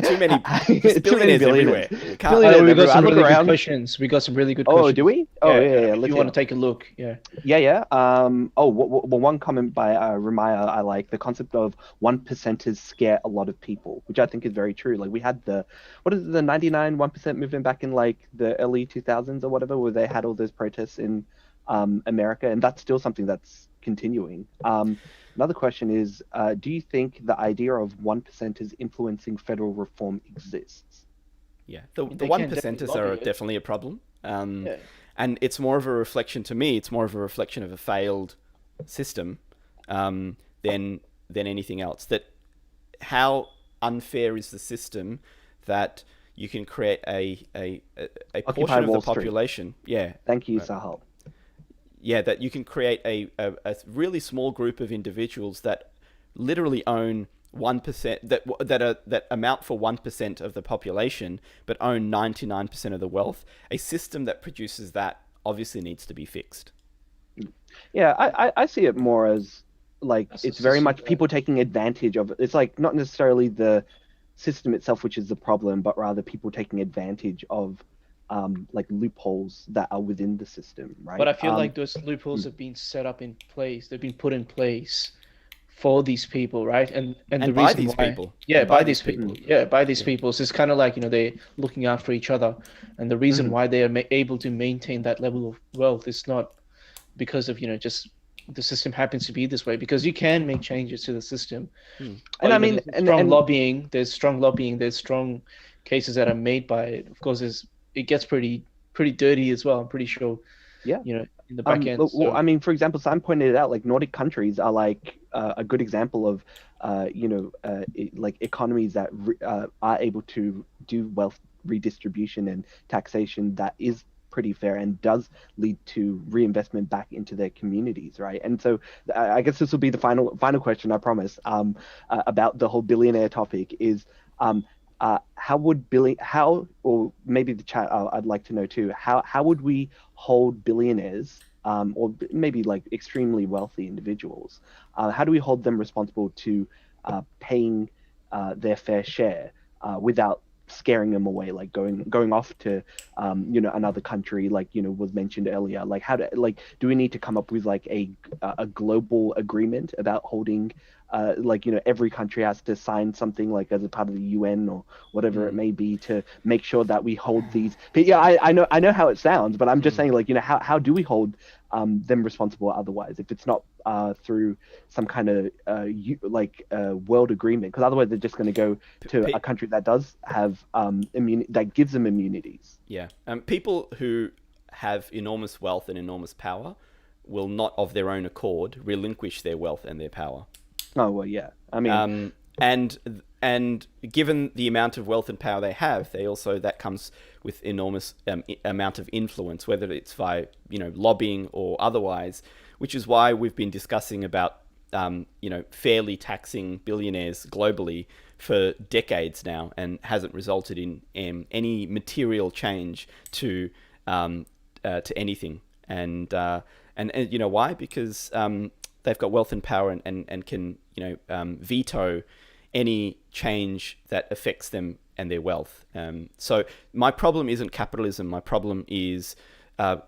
Too many, just too many billionaires billionaires. everywhere. We can't. Billionaires We got everywhere. I some look really good around. questions. We got some really good Oh, do questions. we? Oh, yeah. If Let's you hear want to 'em. take a look, yeah. Yeah. Oh, one comment by Ramaya I like the concept of 1%ers scare a lot of people, which I think is very true. Like we had what is it, the 99 1% movement back in like the early 2000s or whatever, where they had all those protests in America, and that's still something that's continuing. Another question is, do you think the idea of 1%ers influencing federal reform exists? Yeah, I the mean, they one can definitely percenters lobby are it. definitely a problem. Yeah. And it's more of a reflection to me. It's more of a reflection of a failed system than anything else. That how unfair is the system that you can create a Occupy portion of the Wall Street. population. Yeah, Thank you, right. Sahal. Yeah, that you can create a really small group of individuals that literally own 1% that amount for 1% of the population but own 99% of the wealth. A system that produces that obviously needs to be fixed. Yeah, I see it more as like That's the it's very system much that people taking advantage of it. It's like not necessarily the system itself which is the problem, but rather people taking advantage of like loopholes that are within the system, but right? I feel like those loopholes have been set up in place. They've been put in place for these people, right? And the And by reason these why, people. yeah, And by by these these people, people. mm, yeah, by these Yeah. people. So it's kind of like, they're looking after each other. And the reason mm, why they are able to maintain that level of wealth is not because of, just the system happens to be this way, because you can make changes to the system. Hmm. and But, I mean, there's strong lobbying, there's strong cases that are made by it. Of course, it gets pretty dirty as well, I'm pretty sure, yeah. in the back end. Well, So I mean, for example, Sam pointed it out, like Nordic countries are like a good example of, like economies that are able to do wealth redistribution and taxation that is pretty fair and does lead to reinvestment back into their communities, right? And so I guess this will be the final question, I promise, about the whole billionaire topic is, how would how, or maybe the chat, I'd like to know too, how would we hold billionaires, or maybe like extremely wealthy individuals, how do we hold them responsible to paying their fair share without scaring them away, like going off to another country, like was mentioned earlier, like how do we need to come up with like a global agreement about holding, like every country has to sign something like as a part of the UN or whatever it Hmm. may be to make sure that we hold these. But yeah, I know how it sounds, but I'm just Hmm. saying, like, how do we hold them responsible otherwise if it's not through some kind of world agreement? Because otherwise they're just going to go to a country that does have that gives them immunities. Yeah. People who have enormous wealth and enormous power will not, of their own accord, relinquish their wealth and their power. Oh well, yeah. I mean, Um, and given the amount of wealth and power they have, they also that comes with enormous amount of influence, whether it's via lobbying or otherwise, which is why we've been discussing about fairly taxing billionaires globally for decades now, and hasn't resulted in any material change to anything. And you know why? Because they've got wealth and power, and can veto any change that affects them and their wealth. So my problem isn't capitalism. My problem is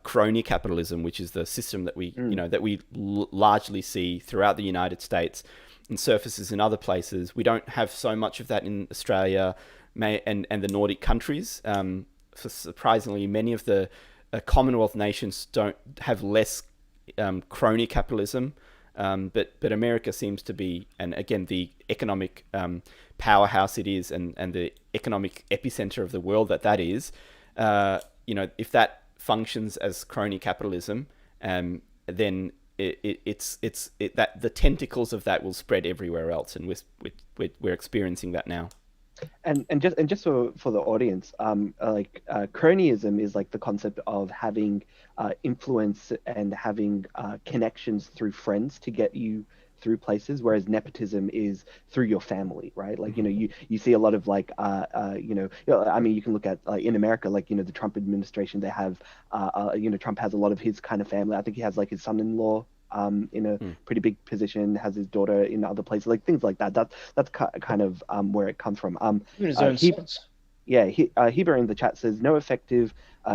crony capitalism, which is the system that we largely see throughout the United States and surfaces in other places. We don't have so much of that in Australia, and the Nordic countries. So surprisingly, many of the Commonwealth nations don't have less crony capitalism. But America seems to be, and again, the economic powerhouse it is, and the economic epicenter of the world that is, if that functions as crony capitalism, then it's that the tentacles of that will spread everywhere else, and we're experiencing that now. And just for the audience, cronyism is like the concept of having influence and having connections through friends to get you through places, whereas nepotism is through your family, right? Like, you see a lot of like, I mean, you can look at in America, like, the Trump administration, they have, Trump has a lot of his kind of family. I think he has like his son-in-law in a pretty big position, has his daughter in other places, like things like that. That's kind of where it comes from. Even his own sons. Yeah, Heber in the chat says no effective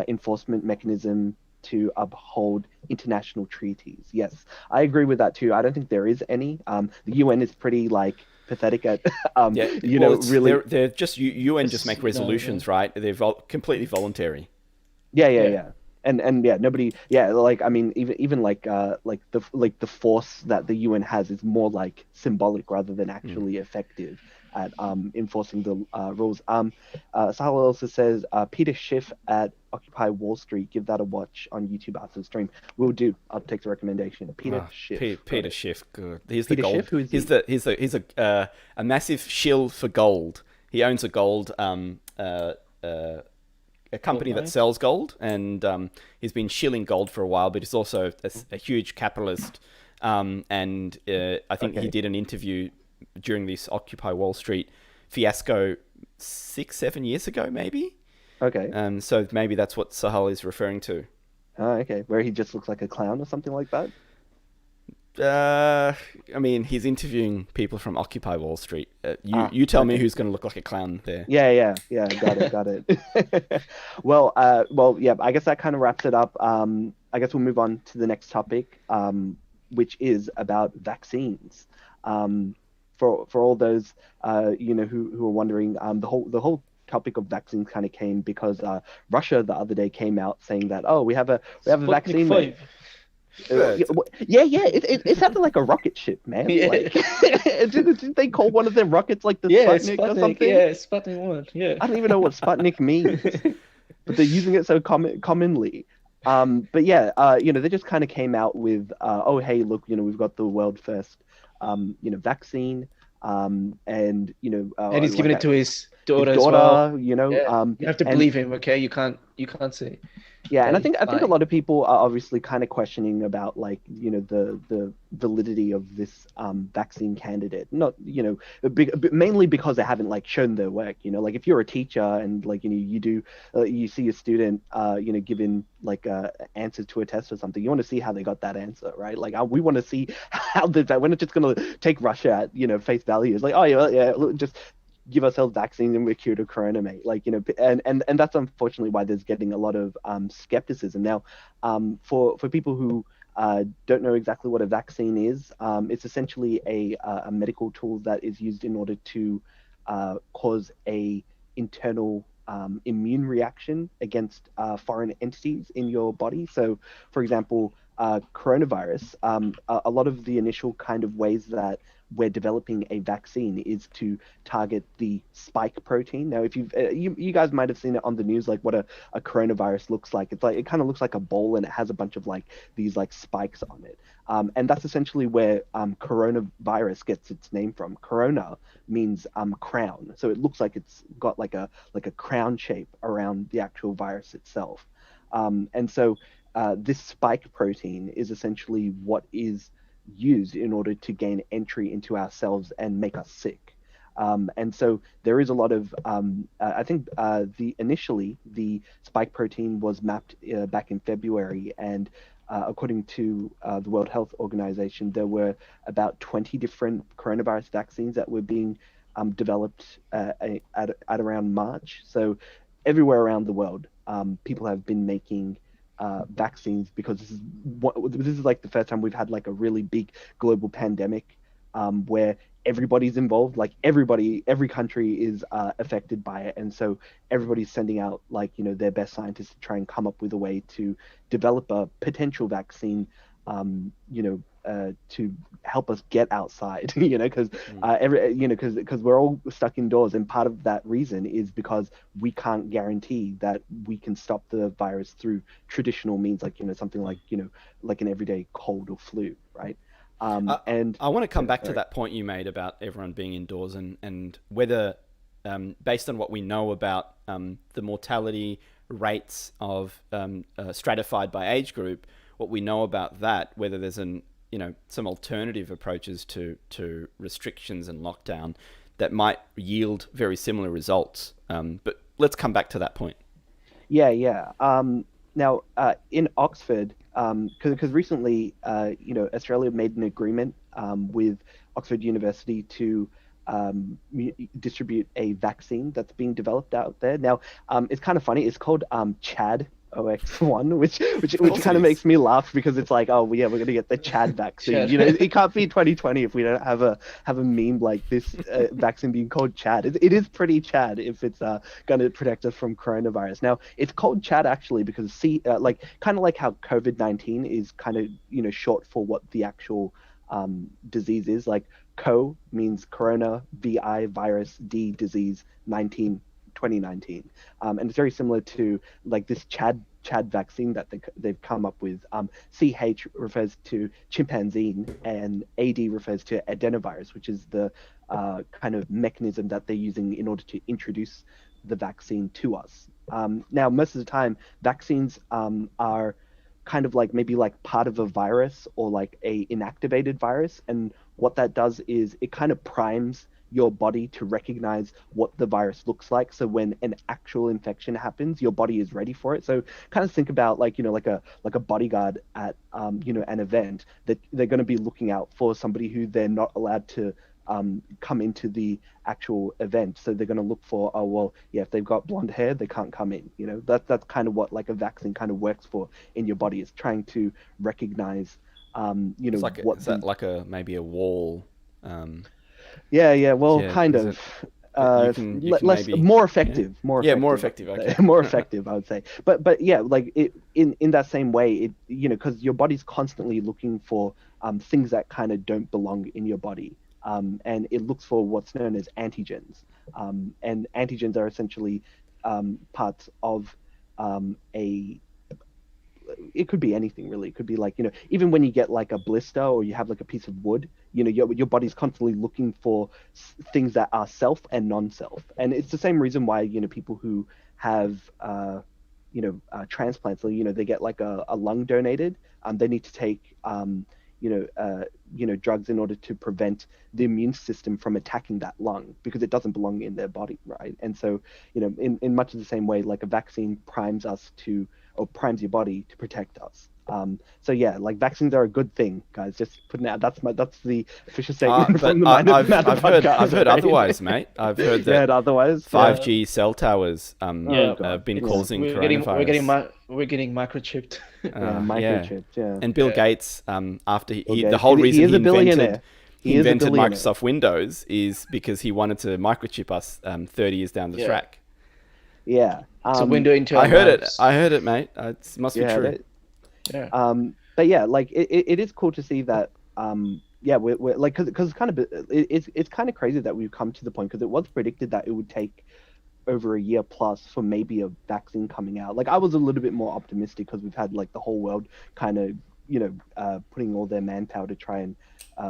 enforcement mechanism to uphold international treaties. Yes, I agree with that too. I don't think there is any. The UN is pretty like pathetic at, really. They're just UN just make resolutions, right? They're completely voluntary. Yeah. And yeah, nobody. Yeah, like I mean, even like the force that the UN has is more like symbolic rather than actually effective at enforcing the rules. Sahal also says Peter Schiff at Occupy Wall Street. Give that a watch on YouTube after the stream. Will do. I'll take the recommendation. Peter Schiff. Peter Schiff. Good. He's Peter the gold. Schiff? Who is he's a massive shill for gold. He owns a gold a company that sells gold, and he's been shilling gold for a while. But he's also a huge capitalist. I think he did an interview during this Occupy Wall Street fiasco 6-7 years ago, maybe. Okay. So maybe that's what Sahal is referring to. Oh, okay. Where he just looks like a clown or something like that? I mean, he's interviewing people from Occupy Wall Street. You tell me who's going to look like a clown there. Yeah. Got it. Well, yeah. I guess that kind of wraps it up. I guess we'll move on to the next topic, which is about vaccines. For all those who are wondering, the whole topic of vaccines kind of came because Russia the other day came out saying that we have a vaccine. It sounded like a rocket ship, man. Yeah. Like, didn't they call one of them rockets like the Sputnik or something? Yeah, Sputnik 1. Yeah. I don't even know what Sputnik means, but they're using it so commonly. But yeah, they just kind of came out with, hey, look, we've got the world first, vaccine, and he's giving it to his daughter as well. You have to believe him, okay? You can't say. Yeah, and I think a lot of people are obviously kind of questioning about like the validity of this vaccine candidate. Not mainly because they haven't like shown their work. Like if you're a teacher and like you do you see a student given like answers to a test or something, you want to see how they got that answer, right? Like we want to see how that we're not just gonna take Russia at face value. It's like just give ourselves vaccines and we're cured of corona, mate. Like, and that's unfortunately why there's getting a lot of skepticism. Now, for people who don't know exactly what a vaccine is, it's essentially a medical tool that is used in order to cause a internal immune reaction against foreign entities in your body. So, for example, coronavirus, a lot of the initial kind of ways that we're developing a vaccine is to target the spike protein. Now, if you guys might have seen it on the news, like what a coronavirus looks like. It's like it kind of looks like a bowl and it has a bunch of like these like spikes on it. And that's essentially where coronavirus gets its name from. Corona means crown, so it looks like it's got like a crown shape around the actual virus itself. And so this spike protein is essentially what is used in order to gain entry into our cells and make us sick. And so there is a lot of, I think initially the spike protein was mapped back in February, and according to the World Health Organization, there were about 20 different coronavirus vaccines that were being developed at around March. So everywhere around the world, people have been making vaccines because this is like the first time we've had like a really big global pandemic where everybody's involved. Like every country is affected by it, and so everybody's sending out like their best scientists to try and come up with a way to develop a potential vaccine to help us get outside, because because we're all stuck indoors, and part of that reason is because we can't guarantee that we can stop the virus through traditional means, like something like like an everyday cold or flu, right? And I want to come back to that point you made about everyone being indoors and whether, based on what we know about the mortality rates of stratified by age group, what we know about that, whether there's some alternative approaches to restrictions and lockdown that might yield very similar results. But let's come back to that point. Yeah. Now, in Oxford, because recently, Australia made an agreement with Oxford University to distribute a vaccine that's being developed out there. Now, it's kind of funny. It's called Chad OX1, which kind of makes me laugh because it's like, oh yeah, we're gonna get the Chad vaccine. Chad. It can't be 2020 if we don't have a meme like this vaccine being called Chad. It is pretty Chad if it's gonna protect us from coronavirus. Now, it's called Chad actually because kind of like how COVID-19 is kind of short for what the actual disease is. Like CO means corona, VI virus, D disease, 19 2019, and it's very similar to like this Chad vaccine that they've come up with. CH refers to chimpanzee, and AD refers to adenovirus, which is the kind of mechanism that they're using in order to introduce the vaccine to us. Now, most of the time, vaccines are kind of like maybe like part of a virus or like a inactivated virus, and what that does is it kind of primes your body to recognize what the virus looks like. So when an actual infection happens, your body is ready for it. So kind of think about like a bodyguard at an event, that they're going to be looking out for somebody who they're not allowed to come into the actual event. So they're going to look for, oh well, yeah, if they've got blonde hair, they can't come in. That's kind of what like a vaccine kind of works for in your body. It's trying to recognize It's like what is that like maybe a wall? Yeah, well, Yeah, kind is of. you can Less, maybe more effective, more Yeah, effective. more effective. Okay. More effective, I would say. But yeah, like in that same way, because your body's constantly looking for things that kind of don't belong in your body, and it looks for what's known as antigens, and antigens are essentially parts of a it could be anything really. It could be like, even when you get like a blister or you have like a piece of wood, your body's constantly looking for things that are self and non-self. And it's the same reason why, people who have, transplants, so, they get like a lung donated, they need to take, drugs in order to prevent the immune system from attacking that lung because it doesn't belong in their body, right? And so, in much of the same way, like a vaccine primes your body to protect us. So yeah, like vaccines are a good thing, guys. Just putting out that's the official statement But from the Mind of Matter podcast. I've heard right? otherwise, mate. I've heard that otherwise, 5G cell towers Yeah. have been Yeah. causing We're coronavirus. we're getting microchipped. Microchipped. Yeah. And Bill Yeah. Gates, after Bill Gates. the whole He reason is a billionaire. he He is a invented billionaire. Microsoft Windows is because he wanted to microchip us 30 years down the Yeah. track. Yeah. It's a window into I our heard it. lives. I heard it, mate. It must be true. Yeah. But yeah, like it is cool to see that. We're like because kind of it's kind of crazy that we've come to the point because it was predicted that it would take over a year plus for maybe a vaccine coming out. Like I was a little bit more optimistic because we've had like the whole world kind of putting all their manpower to try and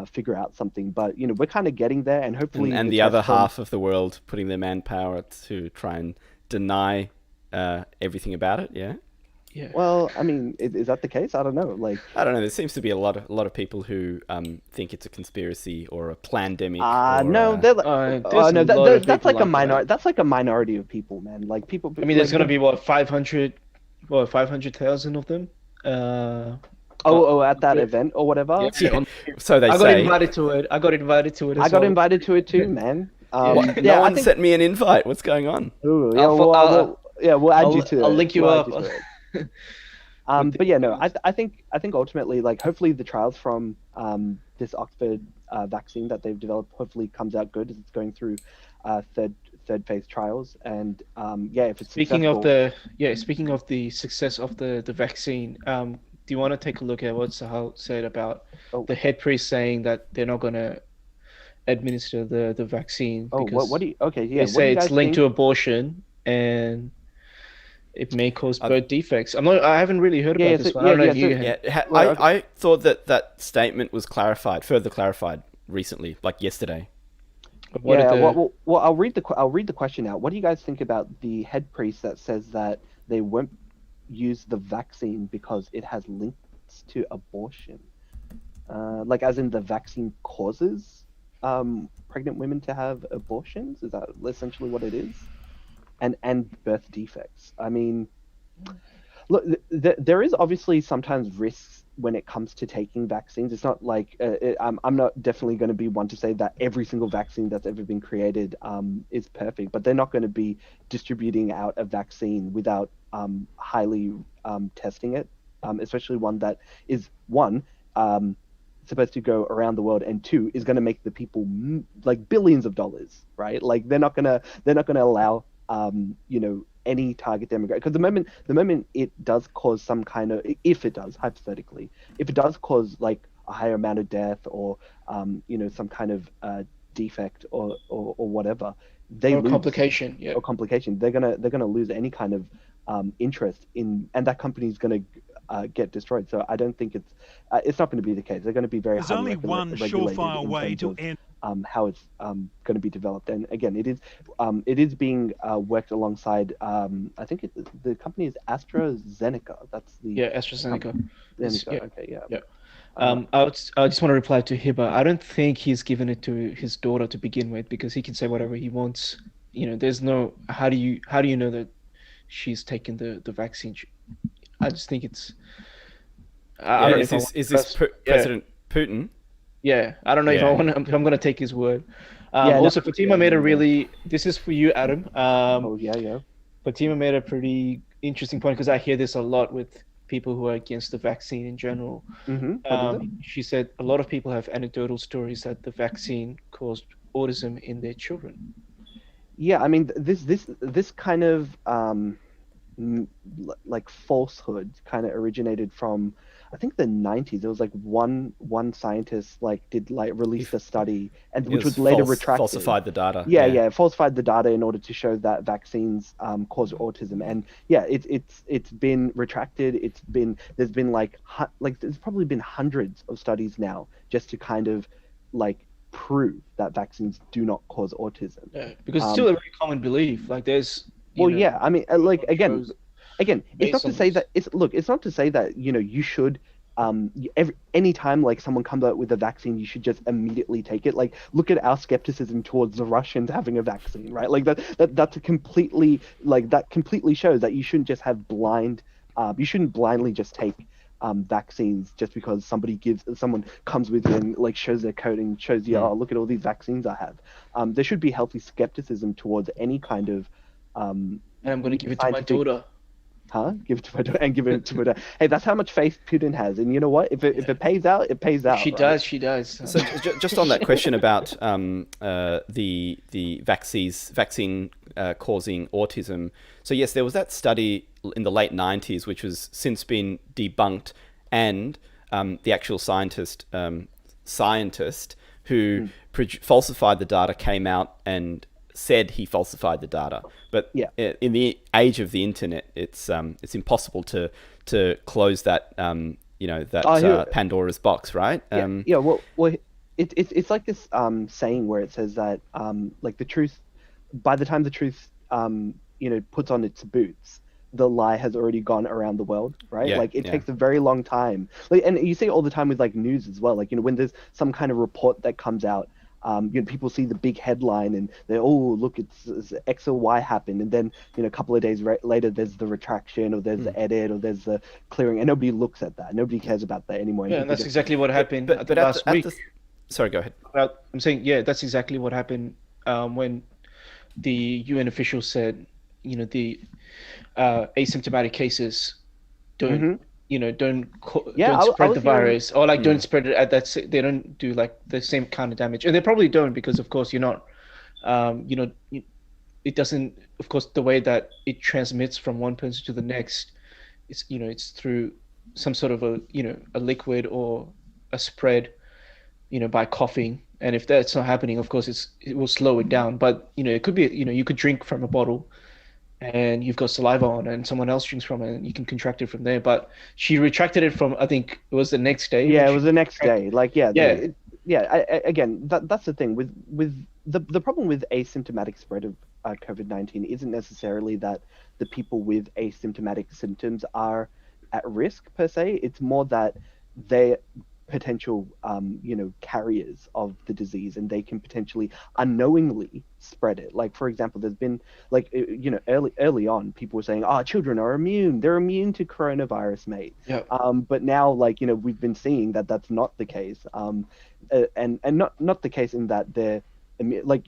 figure out something. But we're kind of getting there, and hopefully And the other half of the world putting their manpower to try and deny everything about it. Yeah. Yeah. Well, I mean, is that the case? I don't know. Like, I don't know. There seems to be a lot of people who think it's a conspiracy or a plandemic. no, they're like, there's no, a lot of that's people like a like minority. that. That's like a minority of people, man. Like people. I mean, there's like, gonna be 500,000 of them. at that event or whatever. Yeah. So they I got say. invited to it. I got invited to it. I got invited to it too, man. What? Yeah, No I one think- sent me an invite. What's going on? Ooh, yeah, I'll we'll add you to it. I'll link you We'll up. add you to it. But yeah, no, I think ultimately, like, hopefully the trials from this Oxford vaccine that they've developed hopefully comes out good as it's going through third phase trials. And if it's Speaking successful, speaking of the success of the vaccine, do you want to take a look at what Sahal said about the head priest saying that they're not going to administer the vaccine because what do you? Okay, yeah. they say it's linked to abortion and it may cause birth defects. I haven't really heard about this one. I don't know if you had. Yeah, I thought that statement was further clarified recently, like yesterday. Well, I'll read the question out. What do you guys think about the head priest that says that they won't use the vaccine because it has links to abortion? Like as in the vaccine causes pregnant women to have abortions? Is that essentially what it is? And birth defects. I mean, look, there is obviously sometimes risks when it comes to taking vaccines. It's not like I'm not definitely going to be one to say that every single vaccine that's ever been created is perfect, but they're not going to be distributing out a vaccine without highly testing it, especially one that is one supposed to go around the world, and two is going to make the people like billions of dollars, right? Like they're not gonna allow any target demographic, because the moment it does cause some kind of, if it does, hypothetically, if it does cause like a higher amount of death, or some kind of defect, or whatever, they Or lose, complication. Yeah. or complication, they're gonna lose any kind of interest in, and that company's gonna get destroyed. So I don't think it's not going to be the case. They're going to be very There's highly only one regulated surefire in way terms to of end. how it's going to be developed. And again, it is being worked alongside. I think the company is AstraZeneca. That's the Yeah, AstraZeneca. AstraZeneca. Yeah. Okay, yeah. Yeah. I just want to reply to Hiba. I don't think he's given it to his daughter to begin with, because he can say whatever he wants. There's no, how do you know that she's taken the vaccine? I just think it's, I Yeah, don't know is if I want this to is this trust. Yeah, President Putin? yeah. I don't know if I Yeah. want if I'm gonna take his word. Yeah. Also, No, Fatima made a really, this is for you, Adam. oh yeah, yeah. Fatima made a pretty interesting point, because I hear this a lot with people who are against the vaccine in general. What is it? She said a lot of people have anecdotal stories that the vaccine caused autism in their children. Yeah, I mean, this kind of like falsehood kind of originated from, I think, the 90s. It was like one scientist like did like released a study, and It which was was later retracted. falsified the data. Yeah, yeah, falsified the data in order to show that vaccines cause autism. And yeah, it's been retracted. There's been like there's probably been hundreds of studies now just to kind of like prove that vaccines do not cause autism. Yeah, because it's still a very common belief. Like there's, Well, yeah, I mean, like again, shows it's not based to on say this. that it's not to say that you should anytime like someone comes out with a vaccine, you should just immediately take it. Like, look at our skepticism towards the Russians having a vaccine, right? Like that's a completely, like, that completely shows that you shouldn't just have you shouldn't blindly just take vaccines just because someone comes with you and like shows their code and shows you, oh, look at all these vaccines I have. There should be healthy skepticism towards any kind of And I'm going to give it to my scientific. daughter. Give it to my daughter, and give it to my daughter. Hey, that's how much faith Putin has, and you know what? If it pays out, it pays out. She right? does. She does. So just on that question about the vaccine causing autism. So yes, there was that study in the late 90s, which has since been debunked, and the actual scientist who falsified the data came out and said he falsified the data. But Yeah. in the age of the internet, it's impossible to close that Pandora's box, right? Yeah. Well, it's like this saying where it says that like the truth, by the time the truth puts on its boots, the lie has already gone around the world, right? Yeah, Like it yeah. takes a very long time. Like, and you see it all the time with like news as well. Like, when there's some kind of report that comes out, people see the big headline and they're, oh, look, it's X or Y happened, and then a couple of days later there's the retraction, or there's the edit, or there's the clearing, and nobody looks at that. Nobody cares about that anymore. Yeah, and that's exactly what happened But I think at last the, at week. the, sorry, go ahead. Well, I'm saying, yeah, that's exactly what happened when the UN officials said, the asymptomatic cases don't, Yeah, don't spread I the was hearing. virus, or like don't spread it at they don't do like the same kind of damage, and they probably don't, because of course you're not, it doesn't, of course, the way that it transmits from one person to the next, it's through some sort of a liquid or a spread, by coughing. And if that's not happening, of course, it will slow it down. But it could be, you could drink from a bottle, and you've got saliva on, and someone else drinks from it, and you can contract it from there. But she retracted it from, I think it was the next day. Yeah, it was the next day. Like, yeah, Yeah. again, that's the thing with the problem with asymptomatic spread of COVID-19 isn't necessarily that the people with asymptomatic symptoms are at risk per se. It's more that potential carriers of the disease, and they can potentially unknowingly spread it. Like, for example, there's been like early on, people were saying, oh, children are immune, they're immune to coronavirus, mate. Yeah. But now, like, we've been seeing that that's not the case. And not the case in that they're like,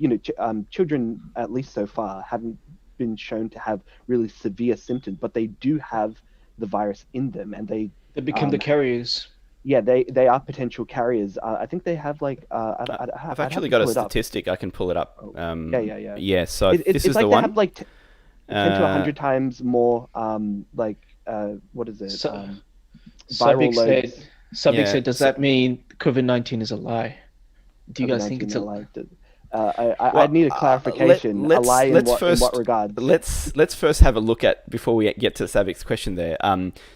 children, at least so far, haven't been shown to have really severe symptoms, but they do have the virus in them, and they become the carriers. yeah, they are potential carriers. I think they have like I've actually got a statistic. I can pull it up. Yeah. Yeah. So this it's is like the they one. have like 10 to 100 times more what is it? Viral loads. Subject said, does that mean COVID-19 is a lie? Do you guys think it's a lie? I need a clarification. A lie in what regards? Let's first have a look at, before we get to Savic's question there.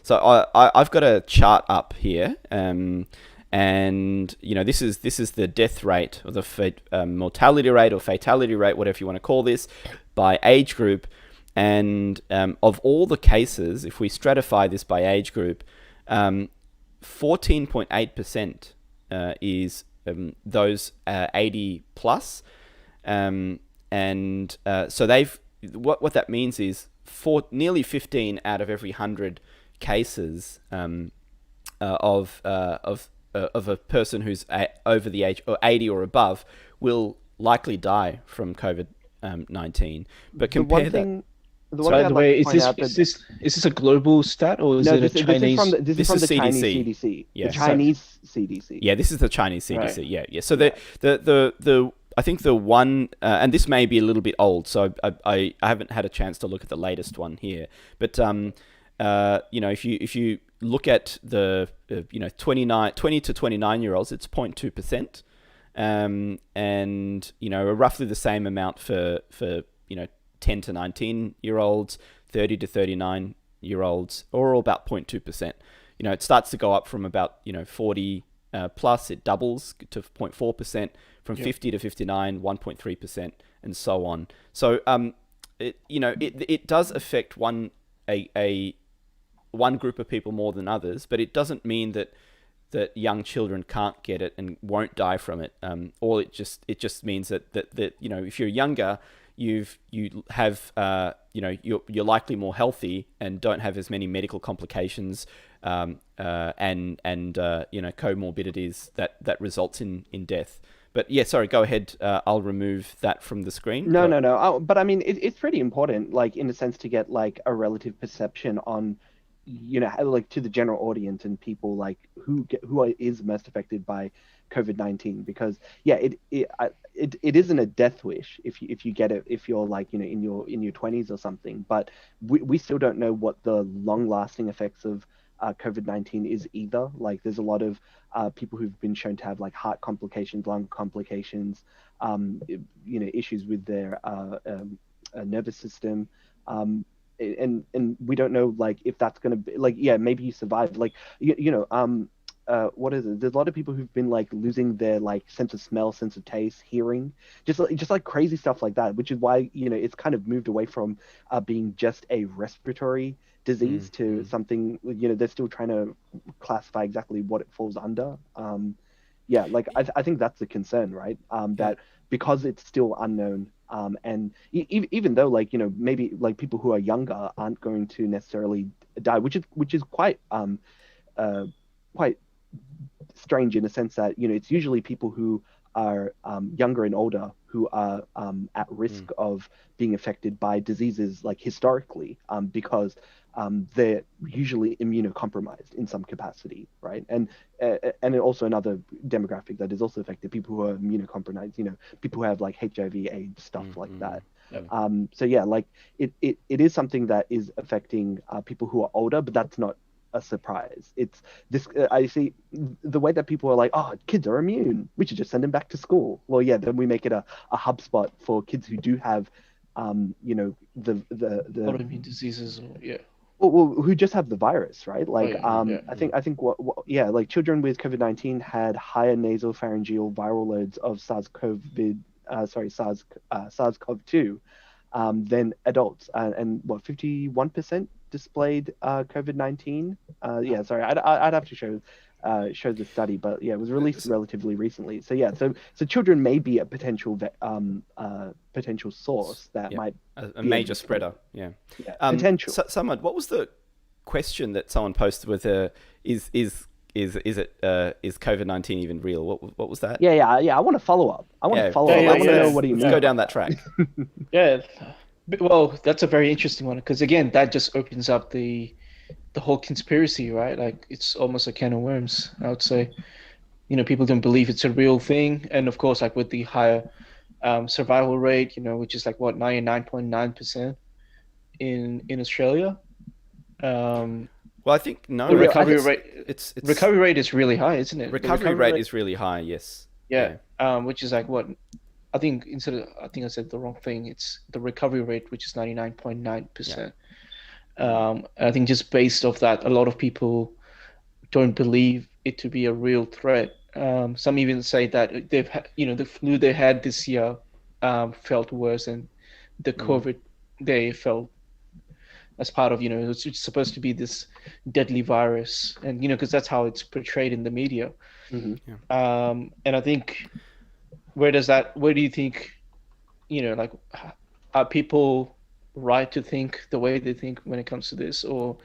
So I've got a chart up here, and this is the death rate, or the mortality rate or fatality rate, whatever you want to call this, by age group. And of all the cases, if we stratify this by age group, 14.8% is those 80 plus, so what that means is nearly 15 out of every 100 cases of a person who's over the age or 80 or above will likely die from COVID-19. But compare that. By the way, is this a global stat, or is it a Chinese? This is from the Chinese CDC. Yeah. The Chinese CDC. Yeah, this is the Chinese CDC. Right. Yeah. So the I think the one, and this may be a little bit old, so I haven't had a chance to look at the latest one here. But if you look at the 20 to 29-year-olds, it's 0.2%, and roughly the same amount for 10 to 19-year-olds, 30 to 39-year-olds, or all about 0.2%. It starts to go up from about 40 plus, it doubles to 0.4%, from 50 to 59, 1.3%, and so on. So it does affect one group of people more than others, but it doesn't mean that young children can't get it and won't die from it. Or it just means that if you're younger, you're likely more healthy and don't have as many medical complications and comorbidities that results in death. But yeah, sorry, go ahead. I'll remove that from the screen. No. But I mean, it's pretty important, like, in a sense, to get like a relative perception on, like, to the general audience and people like who is most affected by COVID-19, because it isn't a death wish if you get it, if you're like in your 20s or something, but we still don't know what the long-lasting effects of COVID-19 is either. Like, there's a lot of people who've been shown to have like heart complications, lung complications, issues with their nervous system, and we don't know, like, if that's going to be like, maybe you survive, like, what is it? There's a lot of people who've been like losing their like sense of smell, sense of taste, hearing, just like crazy stuff like that, which is why it's kind of moved away from being just a respiratory disease to something, they're still trying to classify exactly what it falls under. Like I think that's the concern, right? That because it's still unknown, and even though, like, maybe like people who are younger aren't going to necessarily die, which is quite strange in a sense that it's usually people who are younger and older who are at risk of being affected by diseases, like, historically, because they're usually immunocompromised in some capacity, right? And also another demographic that is also affected, people who are immunocompromised, people who have like HIV, AIDS, stuff like that. So yeah, like it is something that is affecting people who are older, but that's not a surprise. It's this, I see the way that people are like, oh, kids are immune, we should just send them back to school. Well, yeah, then we make it a hub spot for kids who do have the autoimmune diseases, well, who just have the virus, right? Like, I think what like children with COVID-19 had higher nasopharyngeal viral loads of SARS-CoV-2 than adults, and what, 51% displayed COVID-19. Sorry, I'd have to show shows the study, but yeah, it was released relatively recently. So yeah, so children may be a potential source that Yeah, might a be major able to spreader. Yeah. yeah, potential. Someone, what was the question that someone posted with is COVID-19 even real? What was that? Yeah. I want to follow up. I want to follow up. yeah, I want to yeah. know what he Let's means. go down that track. Yeah. Well, that's a very interesting one because again, that just opens up the whole conspiracy, right? Like it's almost a can of worms, I would say. You know, people don't believe it's a real thing, and of course, like with the higher survival rate, you know, which is like what 99.9% in Australia. Well, I think no. The recovery it's, rate, it's recovery rate is really high, isn't it? The recovery rate is really high. Yes. yeah. Which is like what I think I think I said the wrong thing. It's the recovery rate, which is 99.9%. I think just based off that, a lot of people don't believe it to be a real threat. Some even say that the flu they had this year felt worse than the COVID they felt as part of, it's supposed to be this deadly virus, and because that's how it's portrayed in the media. And I think where do you think, like, are people right to think the way they think when it comes to this, or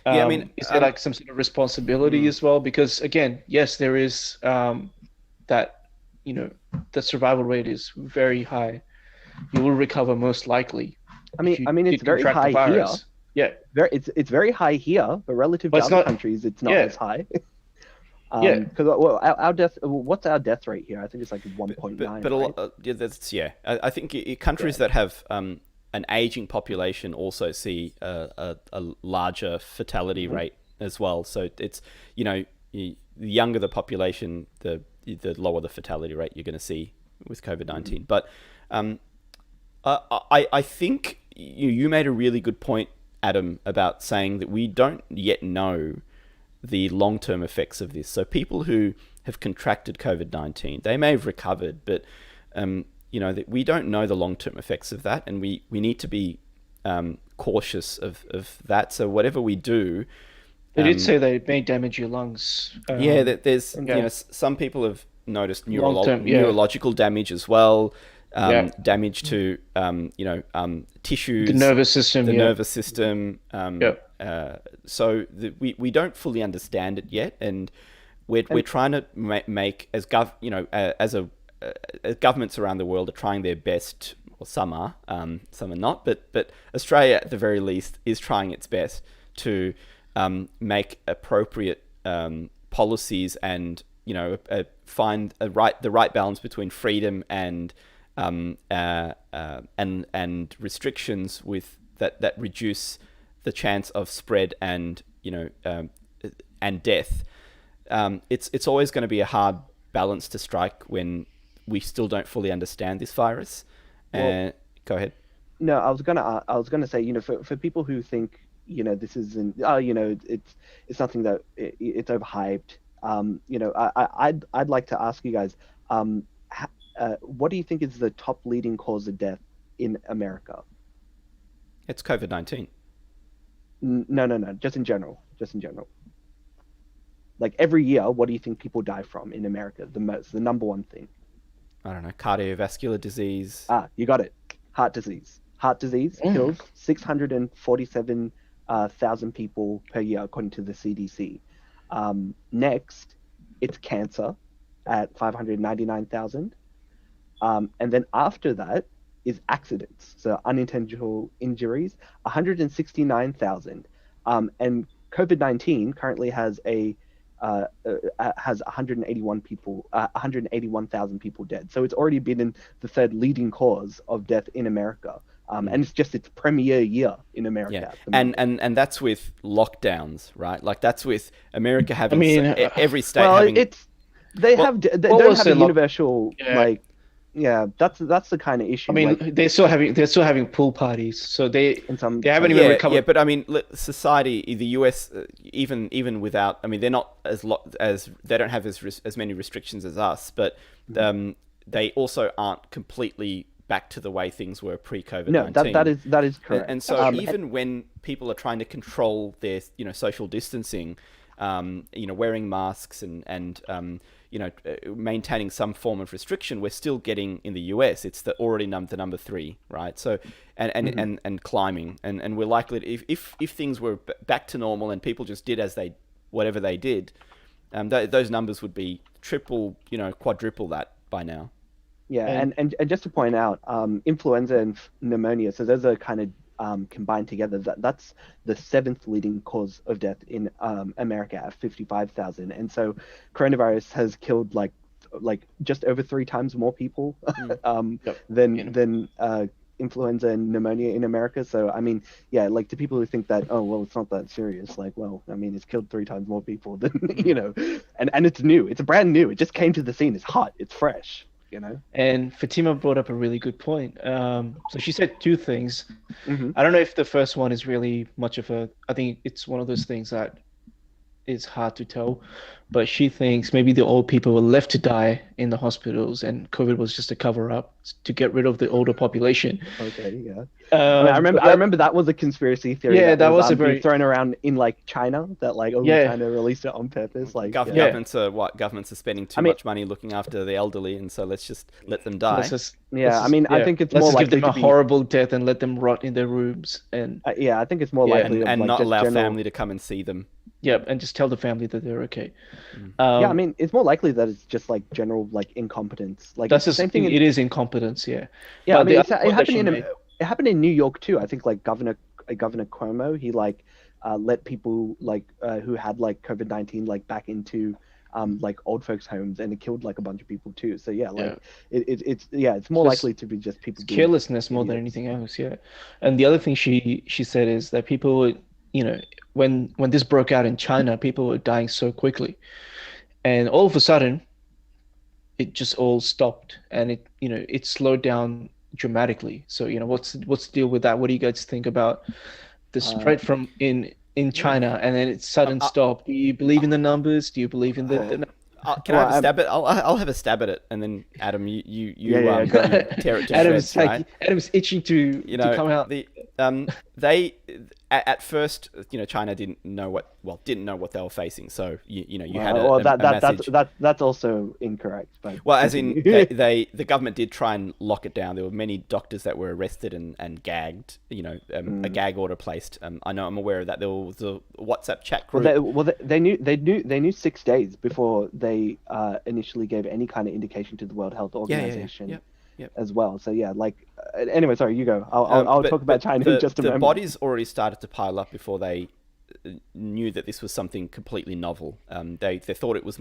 is there like some sort of responsibility as well? Because again, yes, there is that the survival rate is very high. You will recover most likely. I mean, it's very high here. Yeah, it's very high here, but relative to other countries, it's not as high. Because what's our death rate here? I think it's like 1.9. But right? I think countries that have an aging population also see a larger fatality rate as well. So it's the younger the population, the lower the fatality rate you're going to see with COVID-19. But I think you made a really good point, Adam, about saying that we don't yet know the long-term effects of this. So people who have contracted COVID-19, they may have recovered, but that we don't know the long-term effects of that, and we need to be cautious of that. So whatever we do, they did say that it may damage your lungs. There's some people have noticed neurological damage as well. Damage to tissues, the nervous system. So we don't fully understand it yet, and we're trying to make as governments around the world are trying their best. Well, some are not, but Australia at the very least is trying its best to make appropriate policies and find the right balance between freedom and restrictions with that reduce the chance of spread and death. It's always going to be a hard balance to strike when we still don't fully understand this virus. Go ahead. No, I was gonna say, for people who think this isn't it's something that it's overhyped. I'd like to ask you guys, what do you think is the top leading cause of death in America? It's COVID-19. No. Just in general. Like every year, what do you think people die from in America? The number one thing. I don't know. Cardiovascular disease. You got it. Heart disease. Heart disease kills 647,000 people per year, according to the CDC. Next, it's cancer at 599,000. And then after that is accidents, so unintentional injuries, 169,000. And COVID-19 currently has 181,000 people dead. So it's already been in the third leading cause of death in America. And it's just its premier year in America. Yeah. And that's with lockdowns, right? Like that's with America having every state having. They don't have a universal that's the kind of issue. I mean, they're still having pool parties, so they haven't even recovered. Yeah, but I mean, society, the US, even without, I mean, they're not as they don't have as many restrictions as us, but they also aren't completely back to the way things were pre-COVID-19. No, that is correct. And so even when people are trying to control their social distancing, wearing masks and maintaining some form of restriction, we're still getting in the US. It's already the number 3, right? So, and climbing, and we're likely to, if things were back to normal and people just did whatever they did, those numbers would be triple, quadruple that by now. Yeah, and just to point out, influenza and pneumonia, so those are kind of combined together. That's the 7th leading cause of death in America at 55,000, and so coronavirus has killed like just over 3 times more people than influenza and pneumonia in America. So I mean, yeah, like to people who think that, oh well, it's not that serious, like, well, I mean, it's killed 3 times more people than and it's new, it's brand new, it just came to the scene, it's hot, it's fresh. And Fatima brought up a really good point. So she said 2 things. Mm-hmm. I don't know if the first one is really much of I think it's one of those things that is hard to tell, but she thinks maybe the old people were left to die in the hospitals and COVID was just a cover up to get rid of the older population. Okay, yeah. I remember that was a conspiracy theory. Yeah, that was a very thrown around in like China, that like China released it on purpose. Like governments are spending too much money looking after the elderly, and so let's just let them die. I think it's more let's likely give them to a horrible death and let them rot in their rooms. And I think it's more likely and not allow family to come and see them. Yeah, and just tell the family that they're okay. I mean, it's more likely that it's just like general like incompetence. Like that's the same thing. It is incompetence, yeah. Yeah, I mean, it happened in New York too. I think like Governor Cuomo, he like let people like who had like COVID-19 like back into like old folks' homes, and it killed like a bunch of people too. So yeah, like it's more likely to be just people being carelessness more than anything else. Yeah, and the other thing she said is that people, when this broke out in China, people were dying so quickly, and all of a sudden, it just all stopped, and it slowed down dramatically. So what's the deal with that? What do you guys think about the spread from in China and then its sudden stop? Do you believe in the numbers? Do you believe in the can I have a stab at it? I'll have a stab at it, and then Adam, you tear it to Adam's shreds, right? Adam's itching to come out. They at first, China didn't know what they were facing. So you had a message. That's also incorrect. But well, as in the government did try and lock it down. There were many doctors that were arrested and gagged. A gag order placed. I'm aware of that. There was a WhatsApp chat group. They knew 6 days before they initially gave any kind of indication to the World Health Organization. Yep. As well. So yeah, like anyway, sorry, you go. I'll talk about China in just a moment. The bodies already started to pile up before they knew that this was something completely novel. They thought it was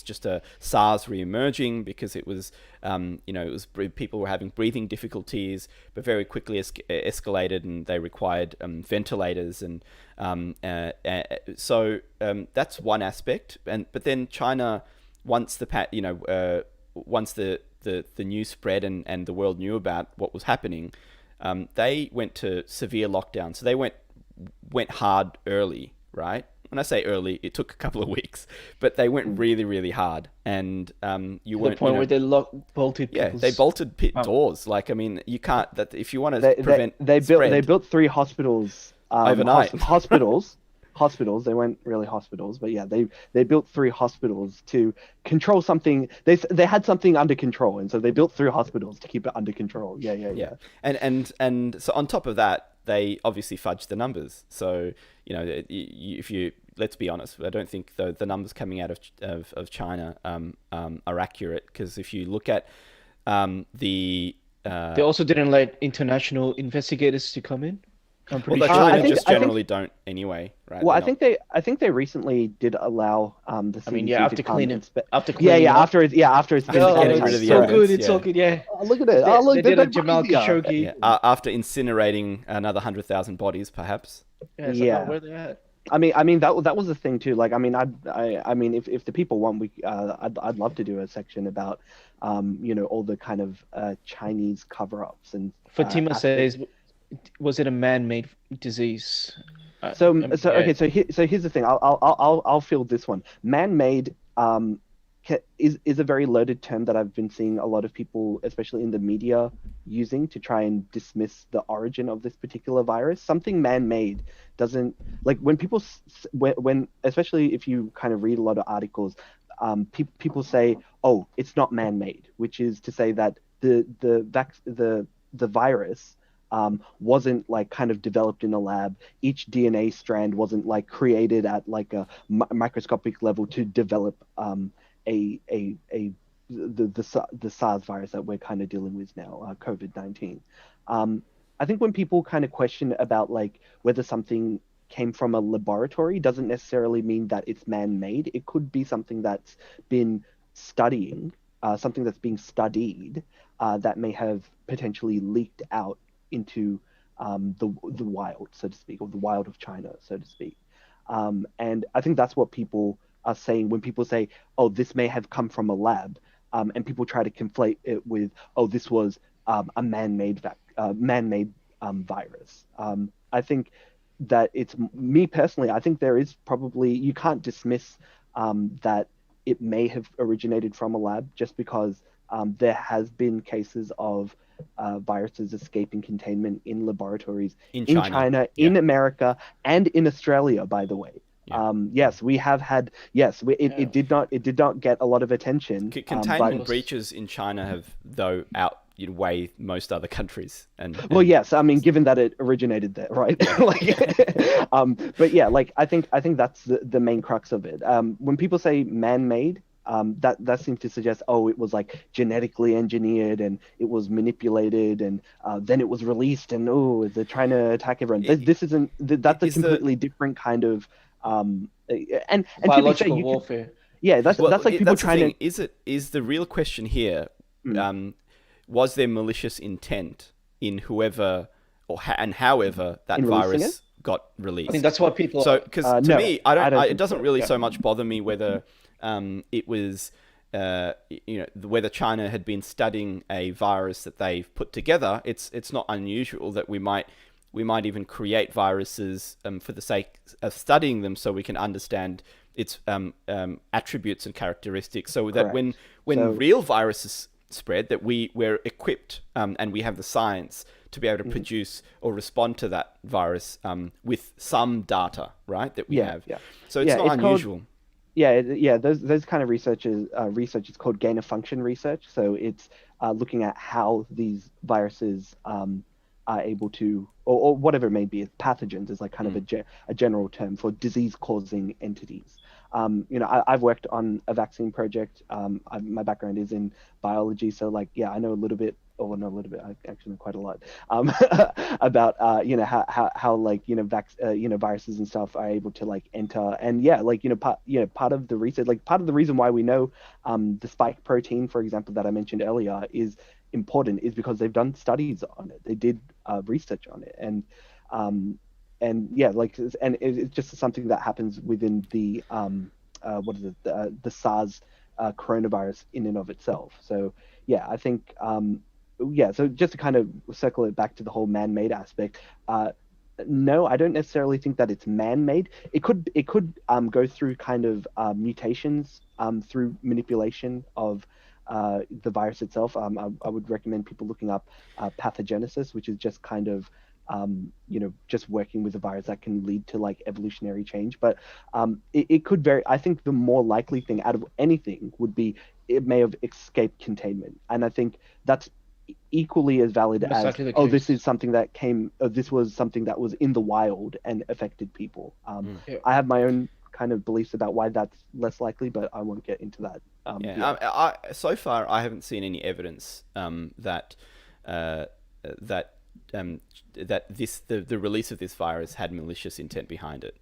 just a SARS re-emerging because it was people were having breathing difficulties, but very quickly escalated, and they required ventilators, and so that's one aspect. But then China, once the news spread and the world knew about what was happening, they went to severe lockdown. So they went hard early, right? When I say early, it took a couple of weeks, but they went really, really hard. And you weren't, the point where they bolted. Yeah, they bolted pit doors. Like, I mean, you can't. That if you want to prevent spread, they built 3 hospitals overnight. Hospitals. They weren't really hospitals, but yeah, they built 3 hospitals to control something. They had something under control, and so they built 3 hospitals to keep it under control. Yeah. And so on top of that, they obviously fudged the numbers. So if you let's be honest, I don't think the numbers coming out of China are accurate, because if you look at they also didn't let international investigators to come in. China just generally don't anyway, right? Well, I think they recently did allow the CDC after cleaning. After it's been it's so good. Yeah. Oh, look at it. Look, they did a Jamal Khashoggi. Yeah. After incinerating another 100,000 bodies, perhaps. Yeah. Where they're at. I mean that was the thing too. Like, I mean, if the people want, I'd love to do a section about all the kind of Chinese cover-ups and. Fatima says, was it a man-made disease? So here's the thing. I'll field this one. Man-made is a very loaded term that I've been seeing a lot of people, especially in the media, using to try and dismiss the origin of this particular virus. Something man-made doesn't, like, when people when especially if you kind of read a lot of articles, people say, oh, it's not man-made, which is to say that the virus wasn't like kind of developed in a lab. Each DNA strand wasn't like created at like a microscopic level to develop a the SARS virus that we're kind of dealing with now, COVID-19. I think when people kind of question about like whether something came from a laboratory doesn't necessarily mean that it's man-made. It could be something that's been something that's being studied, that may have potentially leaked out into the wild, so to speak, or the wild of China, so to speak. And I think that's what people are saying when people say, "Oh, this may have come from a lab," and people try to conflate it with, "Oh, this was a man-made virus." I think that it's me personally. I think there is probably you can't dismiss that it may have originated from a lab just because there has been cases of viruses escaping containment in laboratories In in China. China, Yeah. in America, and in Australia, by the way. Yeah. Yes, we have had. Yes, it did not get a lot of attention. Containment But breaches in China have, though, outweigh most other countries. well, yes, I mean, given that it originated there, right? Like, but yeah, like I think that's the main crux of it. When people say man-made, that seems to suggest, oh, it was like genetically engineered and it was manipulated and then it was released and oh, they're trying to attack everyone. This isn't. That's a completely different kind of and to be fair, Biological warfare. yeah, that's like people that's the trying thing. Is the real question here? Mm. Was there malicious intent in whoever and however that In releasing virus got released? I think that's what people. So, because to no, me, I don't it think doesn't so. really Yeah. so much bother me whether it was, whether China had been studying a virus that they've put together. It's not unusual that we might even create viruses for the sake of studying them, so we can understand its attributes and characteristics. So that Correct. when So- real viruses spread, that we're equipped and we have the science to be able to produce or respond to that virus with some data, right? That we have. Yeah. So it's Yeah, not it's called- unusual. Yeah. Those kind of research is called gain of function research. So it's looking at how these viruses are able to, or whatever it may be, pathogens is like kind of a general term for disease-causing entities. I've worked on a vaccine project. My background is in biology, so like, yeah, I know a little bit, or not a little bit, I actually know quite a lot about how like viruses and stuff are able to like enter, and yeah, like part of the research, like part of the reason why we know the spike protein, for example, that I mentioned earlier is important is because they've done studies on it. They did research on it, and yeah, like, and it's just something that happens within the the SARS coronavirus in and of itself. So yeah, I think so just to kind of circle it back to the whole man-made aspect, no, I don't necessarily think that it's man-made. It could go through kind of mutations through manipulation of the virus itself. I would recommend people looking up pathogenesis, which is just kind of just working with a virus that can lead to like evolutionary change. But it could vary. I think the more likely thing out of anything would be it may have escaped containment, and I think that's equally as valid That's as exactly the case. this is something that this was something that was in the wild and affected people. Yeah. I have my own kind of beliefs about why that's less likely, but I won't get into that. So far, I haven't seen any evidence that the release of this virus had malicious intent behind it.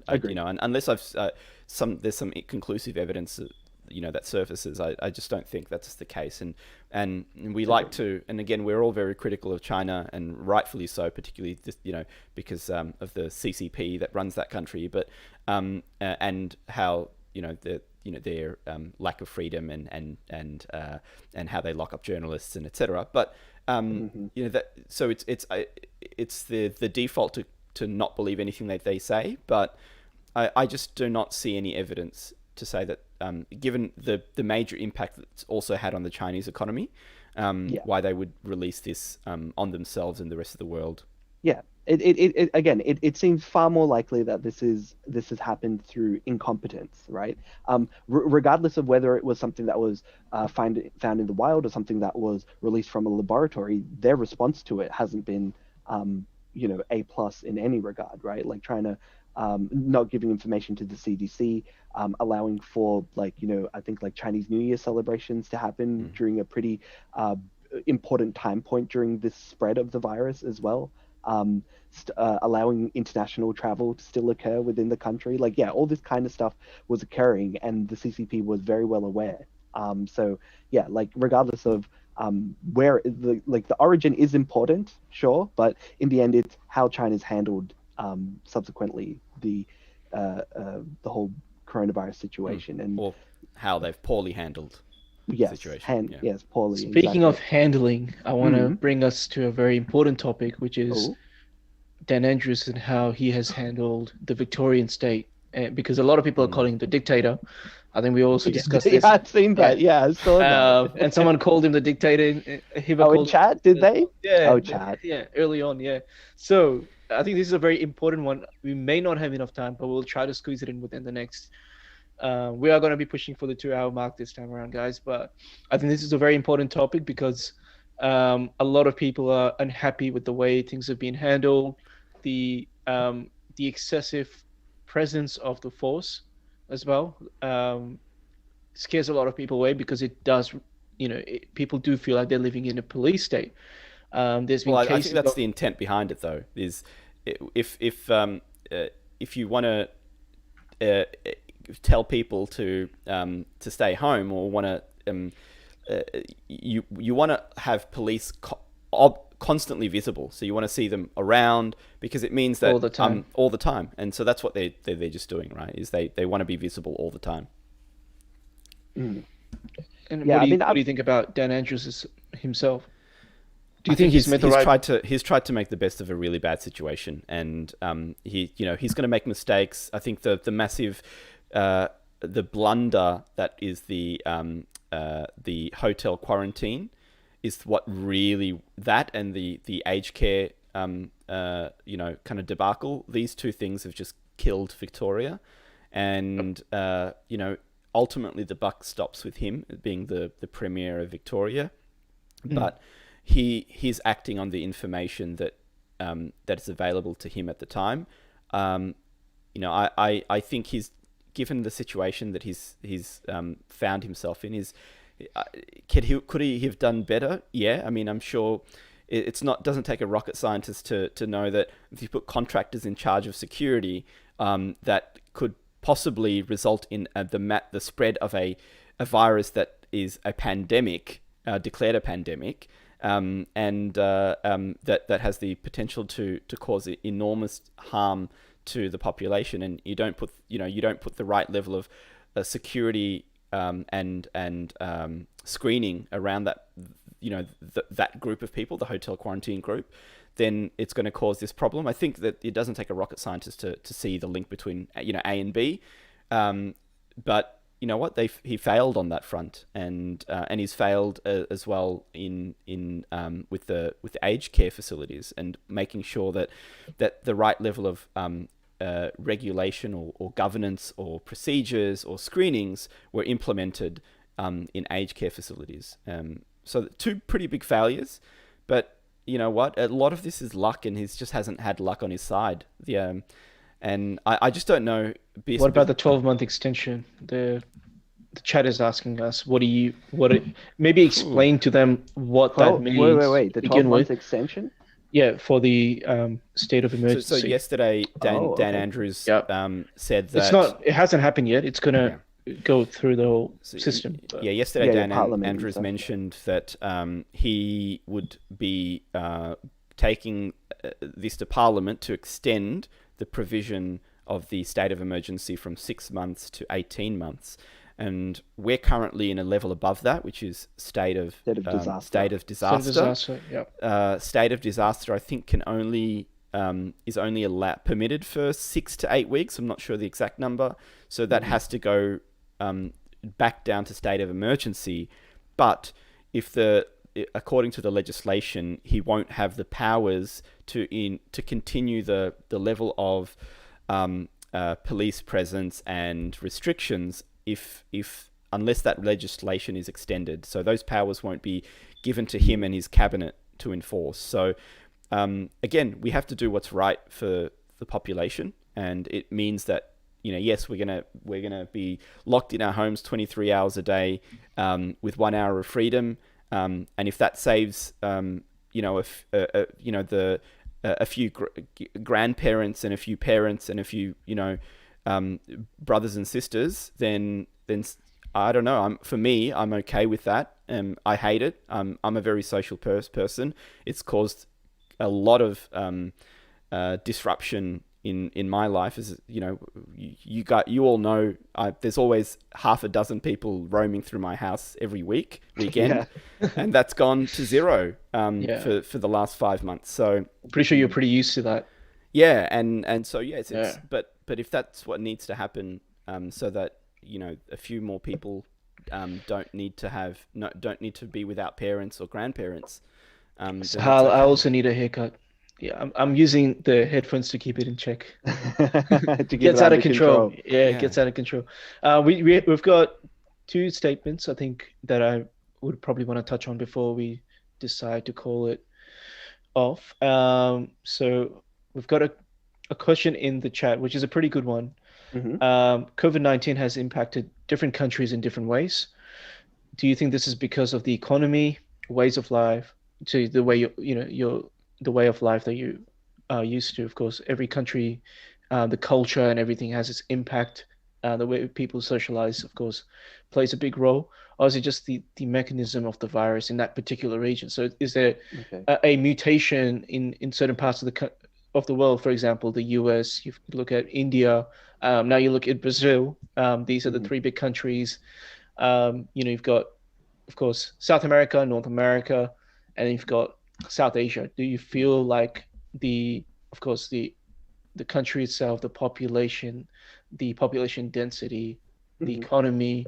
Agreed. Unless there's some conclusive evidence that surfaces, I just don't think that's the case. And we like to, and again, we're all very critical of China, and rightfully so, particularly because of the CCP that runs that country, but and how their lack of freedom and how they lock up journalists and etc. But so it's the default to not believe anything that they say, but I just do not see any evidence to say that given the major impact that it's also had on the Chinese economy, why they would release this on themselves and the rest of the world. Yeah, it seems far more likely that this has happened through incompetence, right? Regardless of whether it was something that was found in the wild or something that was released from a laboratory, their response to it hasn't been, A plus in any regard, right? Like trying to not giving information to the CDC, allowing for I think like Chinese New Year celebrations to happen during a pretty important time point during this spread of the virus as well. Allowing international travel to still occur within the country. All this kind of stuff was occurring, and the CCP was very well aware. Regardless of where the origin is important, sure, but in the end, it's how China's handled subsequently the whole coronavirus situation, and or how they've poorly handled the situation. Yes, poorly. Speaking of handling, I want to bring us to a very important topic, which is Dan Andrews and how he has handled the Victorian state. Because a lot of people are calling him the dictator. I think we also discussed this. Yeah, I've seen that. Yeah, I saw that. And someone called him the dictator. In chat, did they? Yeah. Oh, chat. Yeah, early on, yeah. So I think this is a very important one. We may not have enough time, but we'll try to squeeze it in within the next. We are going to be pushing for the 2-hour mark this time around, guys. But I think this is a very important topic because a lot of people are unhappy with the way things have been handled, the excessive presence of the force as well scares a lot of people away because it does, people do feel like they're living in a police state. There's been cases. I think that's the intent behind it, though. Is if you want to tell people to stay home or want to you want to have police constantly visible, so you want to see them around because it means that all the time, and so that's what they're just doing, right? Is they want to be visible all the time. And what do you think about Dan Andrews himself? Do you think he's tried to make the best of a really bad situation, and he's going to make mistakes. I think the massive the blunder that is the hotel quarantine is what really, that and the aged care kind of debacle. These two things have just killed Victoria, and ultimately the buck stops with him being the premier of Victoria, but he's acting on the information that is available to him at the time. I think he's, given the situation that he's found himself in, could he have done better? Yeah, I mean, I'm sure doesn't take a rocket scientist to know that if you put contractors in charge of security, that could possibly result in the spread of a virus that is a pandemic, declared a pandemic, and that has the potential to cause enormous harm to the population. And you don't put the right level of security and screening around that group of people, the hotel quarantine group, then it's going to cause this problem. I think that it doesn't take a rocket scientist to see the link between A and B, but you know what, he failed on that front, and he's failed as well in with the aged care facilities and making sure that the right level of regulation or governance or procedures or screenings were implemented in aged care facilities. So two pretty big failures, but you know what? A lot of this is luck, and he just hasn't had luck on his side. And I just don't know. What about the 12-month extension? The chat is asking us, maybe explain to them what that means. Wait. The 12-month extension? Yeah, for the state of emergency. So yesterday, Dan Andrews said that it hasn't happened yet. It's gonna go through the whole system. Yesterday, Dan Andrews mentioned that he would be taking this to Parliament to extend the provision of the state of emergency from 6 months to 18 months. And we're currently in a level above that, which is state of disaster. State of disaster, I think, is only permitted for 6 to 8 weeks. I'm not sure the exact number. So that has to go back down to state of emergency, but if according to the legislation, he won't have the powers to continue the level of police presence and restrictions if unless that legislation is extended. So those powers won't be given to him and his cabinet to enforce. So again, we have to do what's right for the population, and it means that yes, we're gonna be locked in our homes 23 hours a day with 1 hour of freedom, and if that saves a few grandparents and a few parents and a few brothers and sisters, then I don't know. For me, I'm okay with that. I hate it. I'm a very social person. It's caused a lot of disruption in my life. As you all know, there's always half a dozen people roaming through my house every weekend, and that's gone to zero for the last 5 months. So I'm pretty sure you're pretty used to that. Yeah, and so yes, but if that's what needs to happen, so that a few more people don't need to be without parents or grandparents. So I also need a haircut. Yeah, I'm using the headphones to keep it in check. To Gets out of control. Yeah, it gets out of control. We've got two statements I think that I would probably want to touch on before we decide to call it off. So we've got a question in the chat, which is a pretty good one. COVID-19 has impacted different countries in different ways. Do you think this is because of the economy, ways of life, to the way the way of life that you are used to? Of course, every country, the culture and everything has its impact. The way people socialize, of course, plays a big role. Or is it just the mechanism of the virus in that particular region? So is there a mutation in certain parts of the world? For example, the US, you look at India, now you look at Brazil. These are the three big countries. You've got, of course, South America, North America, and you've got South Asia. Do you feel like the country itself, the population density, the economy,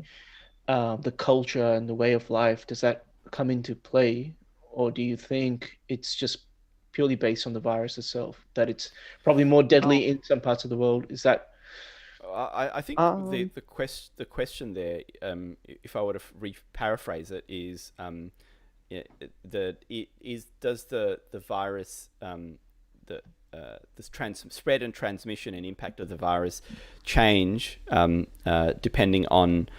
the culture and the way of life, does that come into play? Or do you think it's just purely based on the virus itself, that it's probably more deadly in some parts of the world? Is that... I think the question there, if I were to paraphrase it, is does the virus, spread and transmission and impact of the virus change depending on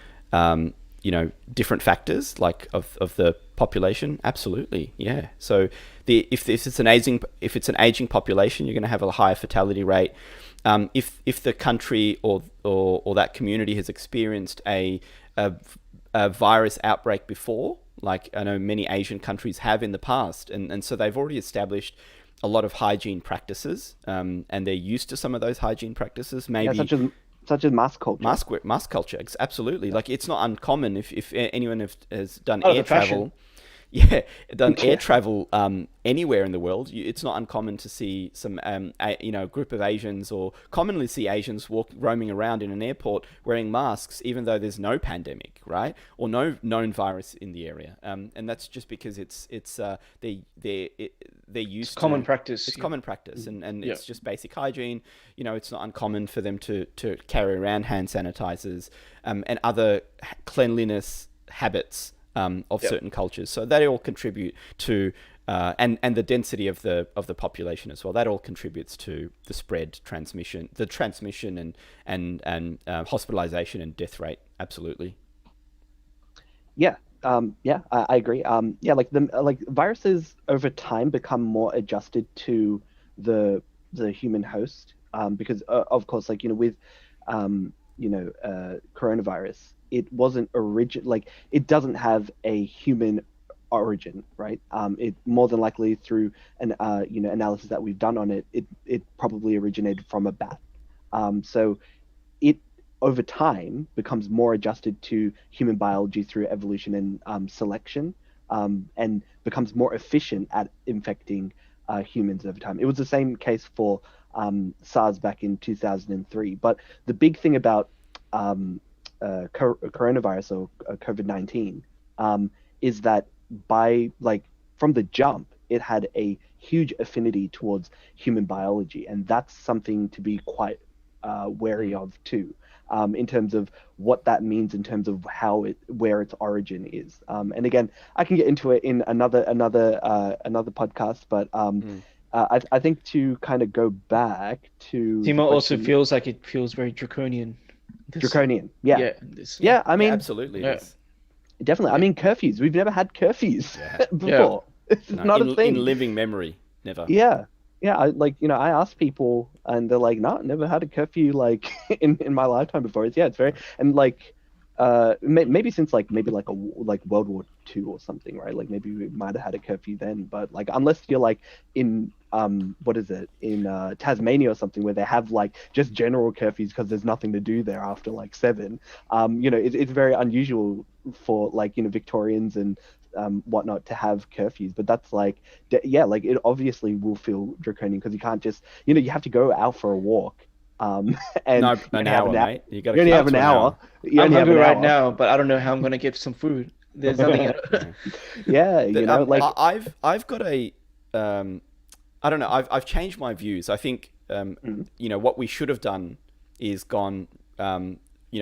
different factors like of the population? Absolutely, yeah. So if it's an aging population, you're going to have a higher fatality rate. If the country or that community has experienced a virus outbreak before, like I know many Asian countries have in the past, and so they've already established a lot of hygiene practices, and they're used to some of those hygiene practices. Maybe such as mask culture. Mask culture, absolutely. Like it's not uncommon if anyone has done air travel. Yeah, done air travel anywhere in the world. It's not uncommon to see some, a group of Asians, or commonly see Asians roaming around in an airport wearing masks, even though there's no pandemic, right, or no known virus in the area. And that's just because they're used to common practice. It's common practice, and it's just basic hygiene. It's not uncommon for them to carry around hand sanitizers and other cleanliness habits of certain cultures. So they all contribute to and the density of the population as well. That all contributes to the transmission and hospitalization and death rate. Absolutely. Yeah. I agree. Like viruses over time become more adjusted to the human host, because of course, with coronavirus, it wasn't it doesn't have a human origin, right? It more than likely, through an analysis that we've done on it, it probably originated from a bat. So it over time becomes more adjusted to human biology through evolution and selection, and becomes more efficient at infecting humans over time. It was the same case for SARS back in 2003. But the big thing about coronavirus or COVID-19 is that by like from the jump, it had a huge affinity towards human biology, and that's something to be quite wary of too, in terms of what that means in terms of where its origin is. And again, I can get into it in another podcast, but I think to kind of go back to the Timo also question, feels like it feels very draconian. draconian, yeah, Yeah. yeah. I mean, absolutely. Yeah. It is. definitely. I mean, curfews. We've never had curfews Yeah. before. It's No, not a thing. in living memory, never. Yeah. Yeah, I asked people and they're like, no, never had a curfew like in my lifetime before. It's very, and like maybe since maybe World War II or something, right? Like maybe we might have had a curfew then, but like unless you're like in what is it, in Tasmania or something, where they have like just general curfews because there's nothing to do there after like 7. It's very unusual for like Victorians and whatnot to have curfews, but that's like like it obviously will feel draconian because you can't just you have to go out for a walk, and No, you an only have hour, mate. You got you only to have keep an it to an hour. You I'm only have hungry an right hour. now, but I don't know how I'm gonna get some food. There's nothing. Yeah, I've got a I don't know. I've changed my views. I think what we should have done is gone full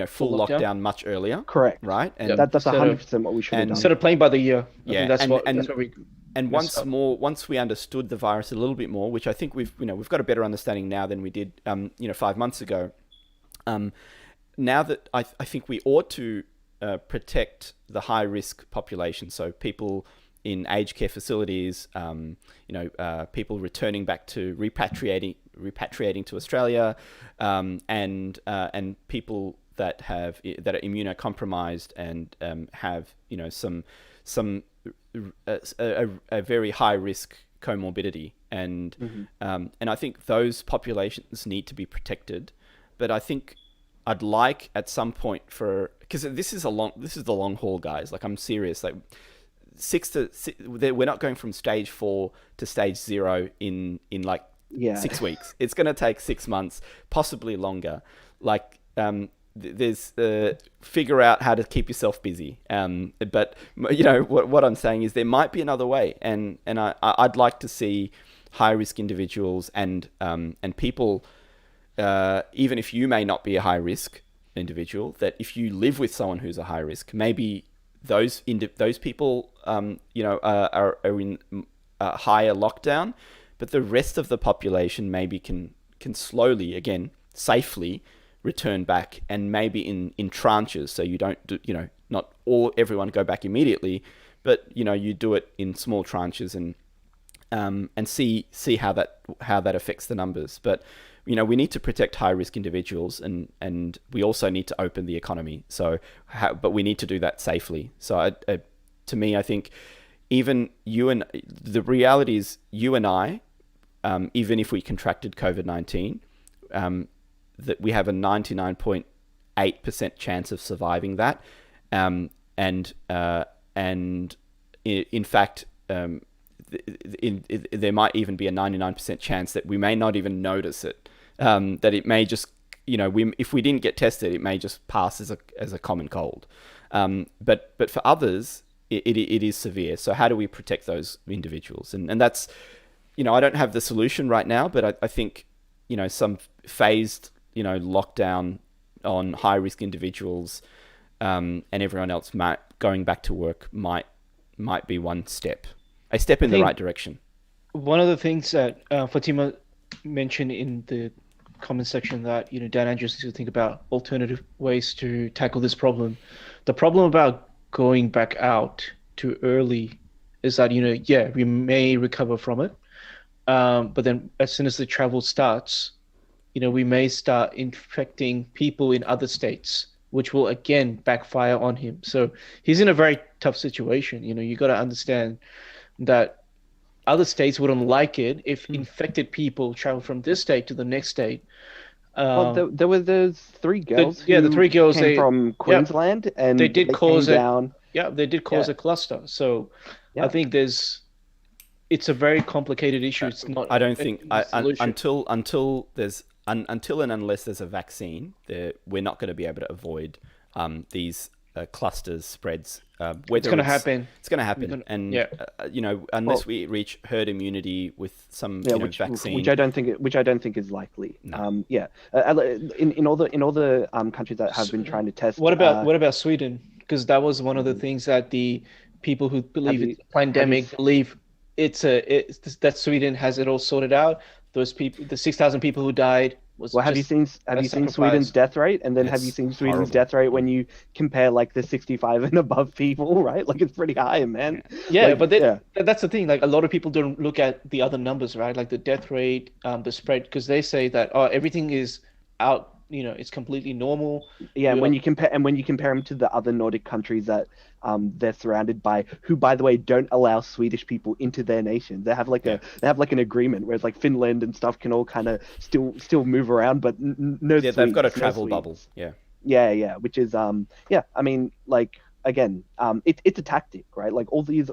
Full lockdown? lockdown? much earlier, correct. right? And Yep. That's Instead of- 100% what we should have done. Instead of playing by the year, I Yeah, think that's and- what we. And messed up. once we understood the virus a little bit more, which I think we've got a better understanding now than we did 5 months ago. Now that I think we ought to protect the high risk population, so people in aged care facilities, people returning back to repatriating to Australia, and people that are immunocompromised and have some a very high risk comorbidity, and I think those populations need to be protected. But I think I'd like at some point because this is the long haul, guys. Like I'm serious. Like we're not going from stage 4 to stage 0 in like 6 weeks. It's going to take 6 months, possibly longer. Like there's figure out how to keep yourself busy. But what I'm saying is there might be another way, and I'd like to see high risk individuals and people. Even if you may not be a high risk individual, that if you live with someone who's a high risk, maybe those people are in a higher lockdown, but the rest of the population maybe can slowly, again, safely return back, and maybe in tranches, so you don't do, not everyone go back immediately, but you do it in small tranches and see how that affects the numbers. But we need to protect high risk individuals, and we also need to open the economy. But we need to do that safely. So to me, I think even the reality is you and I, even if we contracted COVID-19, that we have a 99.8% chance of surviving that. And in fact, there might even be a 99% chance that we may not even notice it. That it may just, if we didn't get tested, it may just pass as a common cold. But for others, it is severe. So how do we protect those individuals? And that's, I don't have the solution right now, but I think, some phased, lockdown on high risk individuals, and everyone else going back to work might be a step in the right direction. One of the things that Fatima mentioned in the comment section that Dan Andrews needs to think about alternative ways to tackle this problem. The problem about going back out too early is that we may recover from it, but then as soon as the travel starts, we may start infecting people in other states, which will again backfire on him. So he's in a very tough situation. You got to understand that other states wouldn't like it if infected people travel from this state to the next state. Well, there were those 3 girls. The 3 girls came from Queensland, and they did cause a cluster. So I think it's a very complicated issue. It's not. I don't think until until and unless there's a vaccine, we're not going to be able to avoid these clusters spreads. It's Whether going to happen. it's going to happen, and Yeah. unless we reach herd immunity with some vaccine, which I don't think is likely. No. In all the countries that have been trying to test. What about Sweden? Because that was one of the things that the people who believe it's a pandemic believe that Sweden has it all sorted out. Those people, the 6,000 people who died, was Well, have you seen Sweden's death rate, and then have you seen Sweden's horrible. death rate when you compare like the 65 and above people, right? Like it's pretty high, man. Yeah, Like, but that's the thing. Like a lot of people don't look at the other numbers, right? Like the death rate, the spread, because they say that everything is out. It's completely normal. Yeah, and when you compare them to the other Nordic countries that they're surrounded by, who by the way don't allow Swedish people into their nation. They have like an agreement, whereas like Finland and stuff can all kind of still move around, but no. Yeah, they've got a Swedes, no travel Swedes. bubble. Yeah. Yeah, which is I mean, like again, it's a tactic, right? Like all these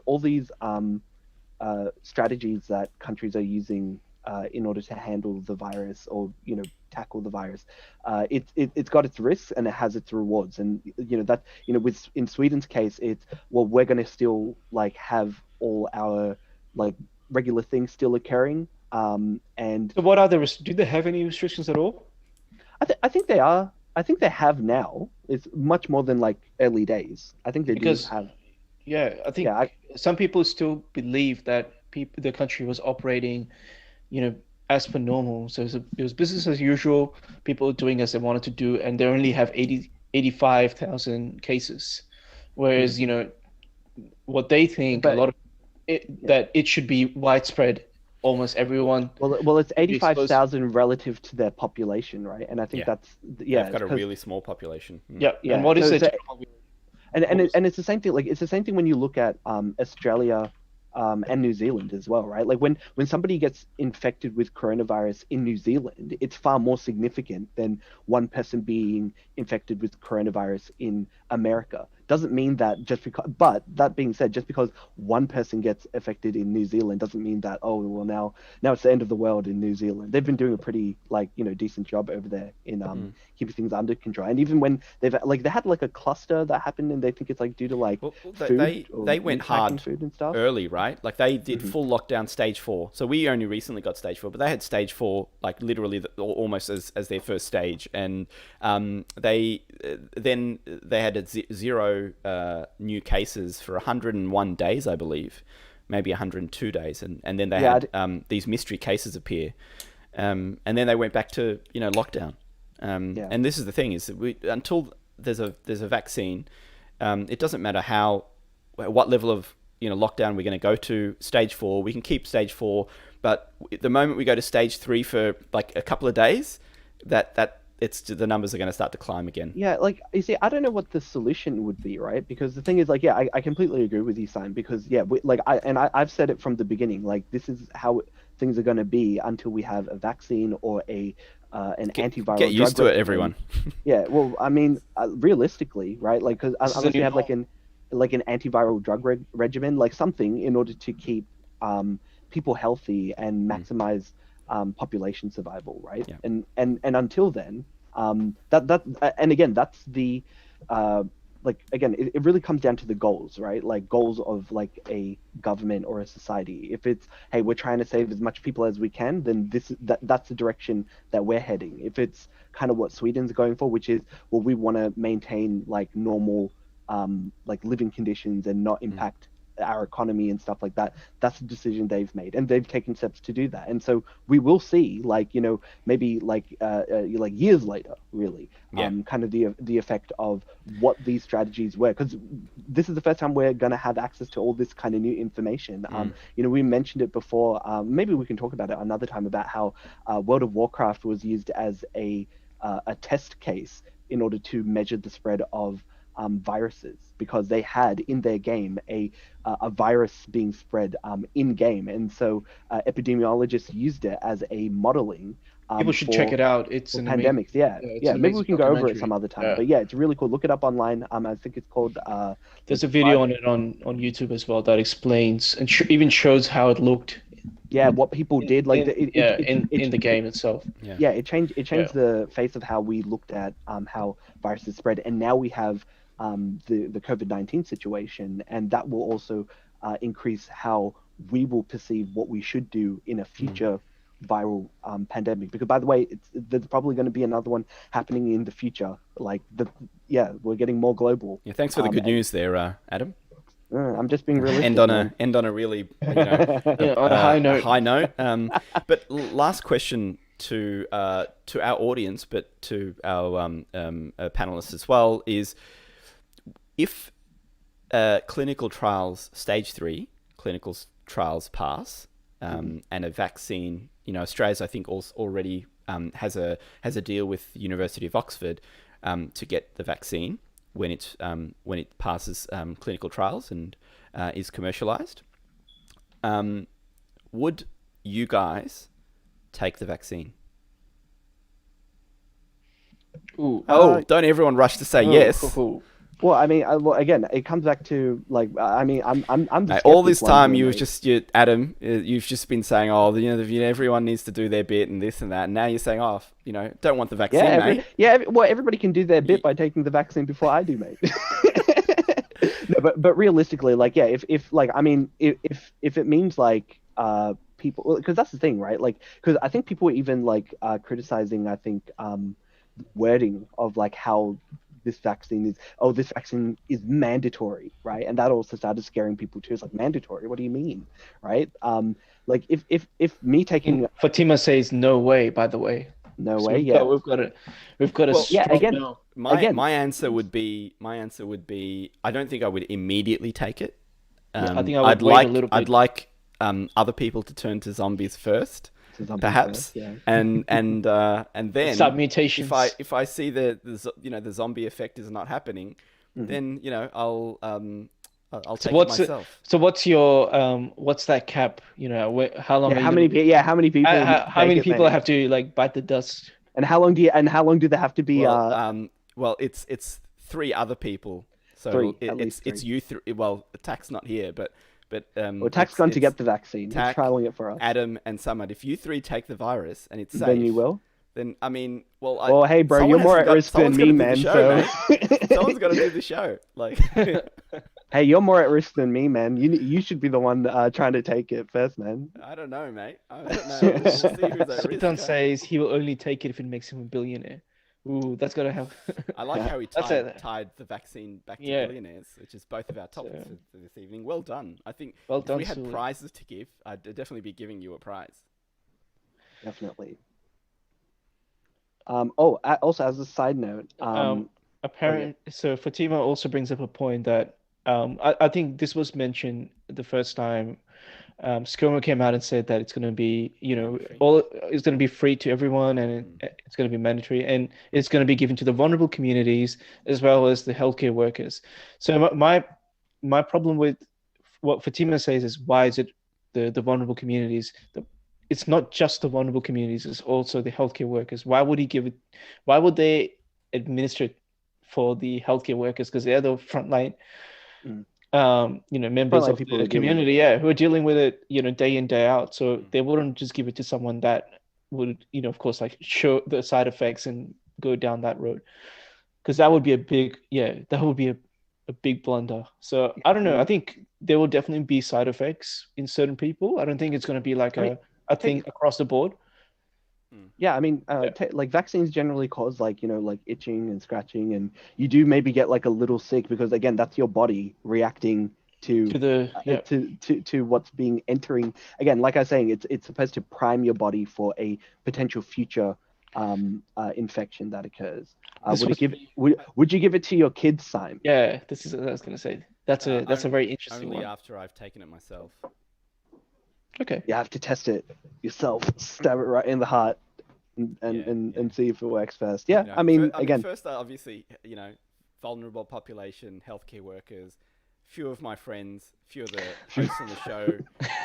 strategies that countries are using in order to handle the virus or tackle the virus, it's got its risks and it has its rewards. And in Sweden's case, it's, well, we're going to still like have all our like regular things still occurring. And So what are do they have any restrictions at all? I think they are. I think they have now. It's much more than like early days. I think they do have. Yeah, I think some people still believe that the country was operating, as per normal. So it was business as usual, people doing as they wanted to do, and they only have 85,000 cases. Whereas, what they think, that it should be widespread, almost everyone. Well, it's 85,000 relative to their population, right? And I think They've got a really small population. Yeah. And what is it? And it's the same thing. Like it's the same thing when you look at Australia and New Zealand as well, right? Like when somebody gets infected with coronavirus in New Zealand, it's far more significant than one person being infected with coronavirus in America. Doesn't mean that but that being said, just because one person gets affected in New Zealand doesn't mean that, oh, well, now it's the end of the world in New Zealand. They've been doing a pretty decent job over there in keeping things under control. And even when they had like a cluster that happened, and they think it's like due to like food they went hard food and stuff early, right? Like they did full lockdown stage 4. So we only recently got stage 4, but they had stage 4 like literally almost as their first stage. And they had zero new cases for 101 days, I believe, maybe 102 days, and then they had these mystery cases appear, and then they went back to lockdown. And this is the thing, is that until there's a vaccine, it doesn't matter what level of lockdown we're going to go to. Stage 4, we can keep stage 4, but the moment we go to stage 3 for like a couple of days, that the numbers are going to start to climb again. Yeah, like you see, I don't know what the solution would be, right? Because the thing is, like, I completely agree with you, Simon. Because I've said it from the beginning. Like, this is how things are going to be until we have a vaccine or an antiviral. Get used drug to it, everyone. Yeah, well, I mean, realistically, right? Like, because unless you have like an antiviral drug regimen, like something in order to keep people healthy and maximize population survival, right? Yeah. And until then, and again, that's the it really comes down to the goals, right? Like goals of like a government or a society. If it's, hey, we're trying to save as much people as we can, then that's the direction that we're heading. If it's kind of what Sweden's going for, which is, well, we want to maintain like normal like living conditions and not impact our economy and stuff like that, that's the decision they've made, and they've taken steps to do that. And so we will see, like, maybe like years later, really, kind of the effect of what these strategies were, because this is the first time we're going to have access to all this kind of new information. We mentioned it before. Maybe we can talk about it another time, about how World of Warcraft was used as a test case in order to measure the spread of viruses, because they had in their game a virus being spread in game, and so epidemiologists used it as a modeling. People should check it out. It's an pandemics. Maybe we can go over it some other time. Yeah. But yeah, it's really cool. Look it up online. I think it's called. There's a video on it on YouTube as well that explains and even shows how it looked yeah, what people did, like in the game itself. Yeah, it changed the face of how we looked at how viruses spread, and now we have the COVID-19 situation, and that will also increase how we will perceive what we should do in a future viral pandemic. Because by the way, there's probably going to be another one happening in the future. Like we're getting more global. Yeah, thanks for the good news there, Adam. I'm just being realistic. End on a really on a high note. But last question to our audience, but to our panelists as well, is if clinical trials, stage 3 clinical trials pass, and a vaccine, Australia's I think also already has a deal with the University of Oxford to get the vaccine when it passes clinical trials and is commercialized. Would you guys take the vaccine? Ooh. Don't everyone rush to say yes. Well, I mean, again, it comes back to like, I mean, I'm the all this time Adam, you've just been saying, everyone needs to do their bit and this and that, and now you're saying, don't want the vaccine, mate. Well, everybody can do their bit by taking the vaccine before I do, mate. No, but realistically, like, yeah, if it means like people, because that's the thing, right? Like, because I think people were even like criticizing, I think, wording of like how this vaccine is mandatory, right? And that also started scaring people too. It's like, mandatory? What do you mean, right? Like if me taking Fatima says no way. By the way, no so way. We've got a no. My answer would be I don't think I would immediately take it. I think I would wait a little bit. I'd like other people to turn to zombies first. Perhaps, and then start mutations. If I see the zombie effect is not happening, then I'll take it myself. So what's your what's that cap? How long? How many people? How many people have to like bite the dust? And how long do they have to be? Well, it's 3 other people. So it's you 3. Well, Tak's not here, but. Tak's gone to get the vaccine. He's trialing it for us. Adam and Samad, if you 3 take the virus and it's safe, then you will. Then I mean, hey, bro, you're more at risk than me, man. So someone's got to do the show. Like, hey, you're more at risk than me, man. You should be the one trying to take it first, man. I don't know, mate. I don't know. We'll see who's at risk. Sultan says he will only take it if it makes him a billionaire. Ooh, that's gotta have. I like how he tied the vaccine back to billionaires, which is both of our topics for this evening. Well done. I think if we had prizes to give, I'd definitely be giving you a prize. Definitely. Also as a side note, so Fatima also brings up a point that I think this was mentioned the first time. ScoMo came out and said that it's going to be, it's going to be free to everyone, and it's going to be mandatory, and it's going to be given to the vulnerable communities as well as the healthcare workers. So my problem with what Fatima says is, why is it the vulnerable communities? It's not just the vulnerable communities; it's also the healthcare workers. Why would he give it? Why would they administer it for the healthcare workers? Because they're the frontline. Members of the community, who are dealing with it, day in, day out. So they wouldn't just give it to someone that would, of course, like show the side effects and go down that road. Because that would be a big blunder. So I don't know. I think there will definitely be side effects in certain people. I don't think it's going to be like a thing across the board. Yeah, I mean, like vaccines generally cause like itching and scratching, and you do maybe get like a little sick because again, that's your body reacting to what's being entering. Again, like I was saying, it's supposed to prime your body for a potential future infection that occurs. Would you give it to your kids, Simon? Yeah, this is what I was going to say. That's a very interesting only one. After I've taken it myself. Okay. You have to test it yourself. Stab it right in the heart, and see if it works first. Yeah, I mean, first, obviously, vulnerable population, healthcare workers, few of my friends, few of the hosts on the show,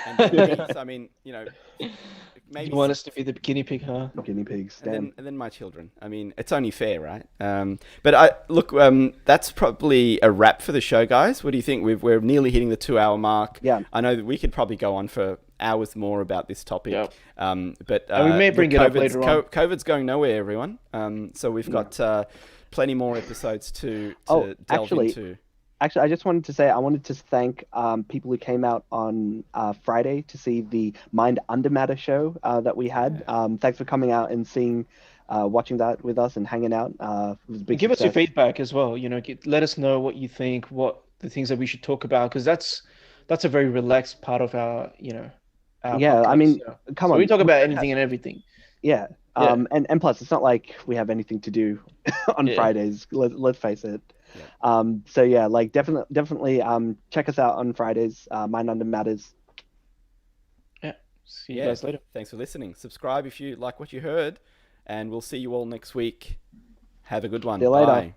and then, I mean, maybe you want us to be the guinea pig, huh? Guinea pigs, and then my children. I mean, it's only fair, right? But that's probably a wrap for the show, guys. What do you think? We're nearly hitting the 2-hour mark. Yeah. I know that we could probably go on for hours more about this topic. Yep. But And we may bring it up later on. COVID's going nowhere, everyone. So we've got plenty more episodes to delve into. Actually, I just wanted to say I wanted to thank people who came out on Friday to see the Mind Under Matter show that we had. Thanks for coming out and watching that with us and hanging out. It was a big Give us your success. feedback as well. Let us know what you think, what the things that we should talk about, because that's a very relaxed part of our our Yeah, I podcast, mean, come So on. we talk about anything and everything. Yeah. Yeah. And plus, it's not like we have anything to do on Yeah. Fridays. Let's face it. Yeah. So yeah, like definitely check us out on Fridays. Mind Under Matters. Yeah. See you guys later. Thanks for listening. Subscribe if you like what you heard, and we'll see you all next week. Have a good one. See you later. Bye.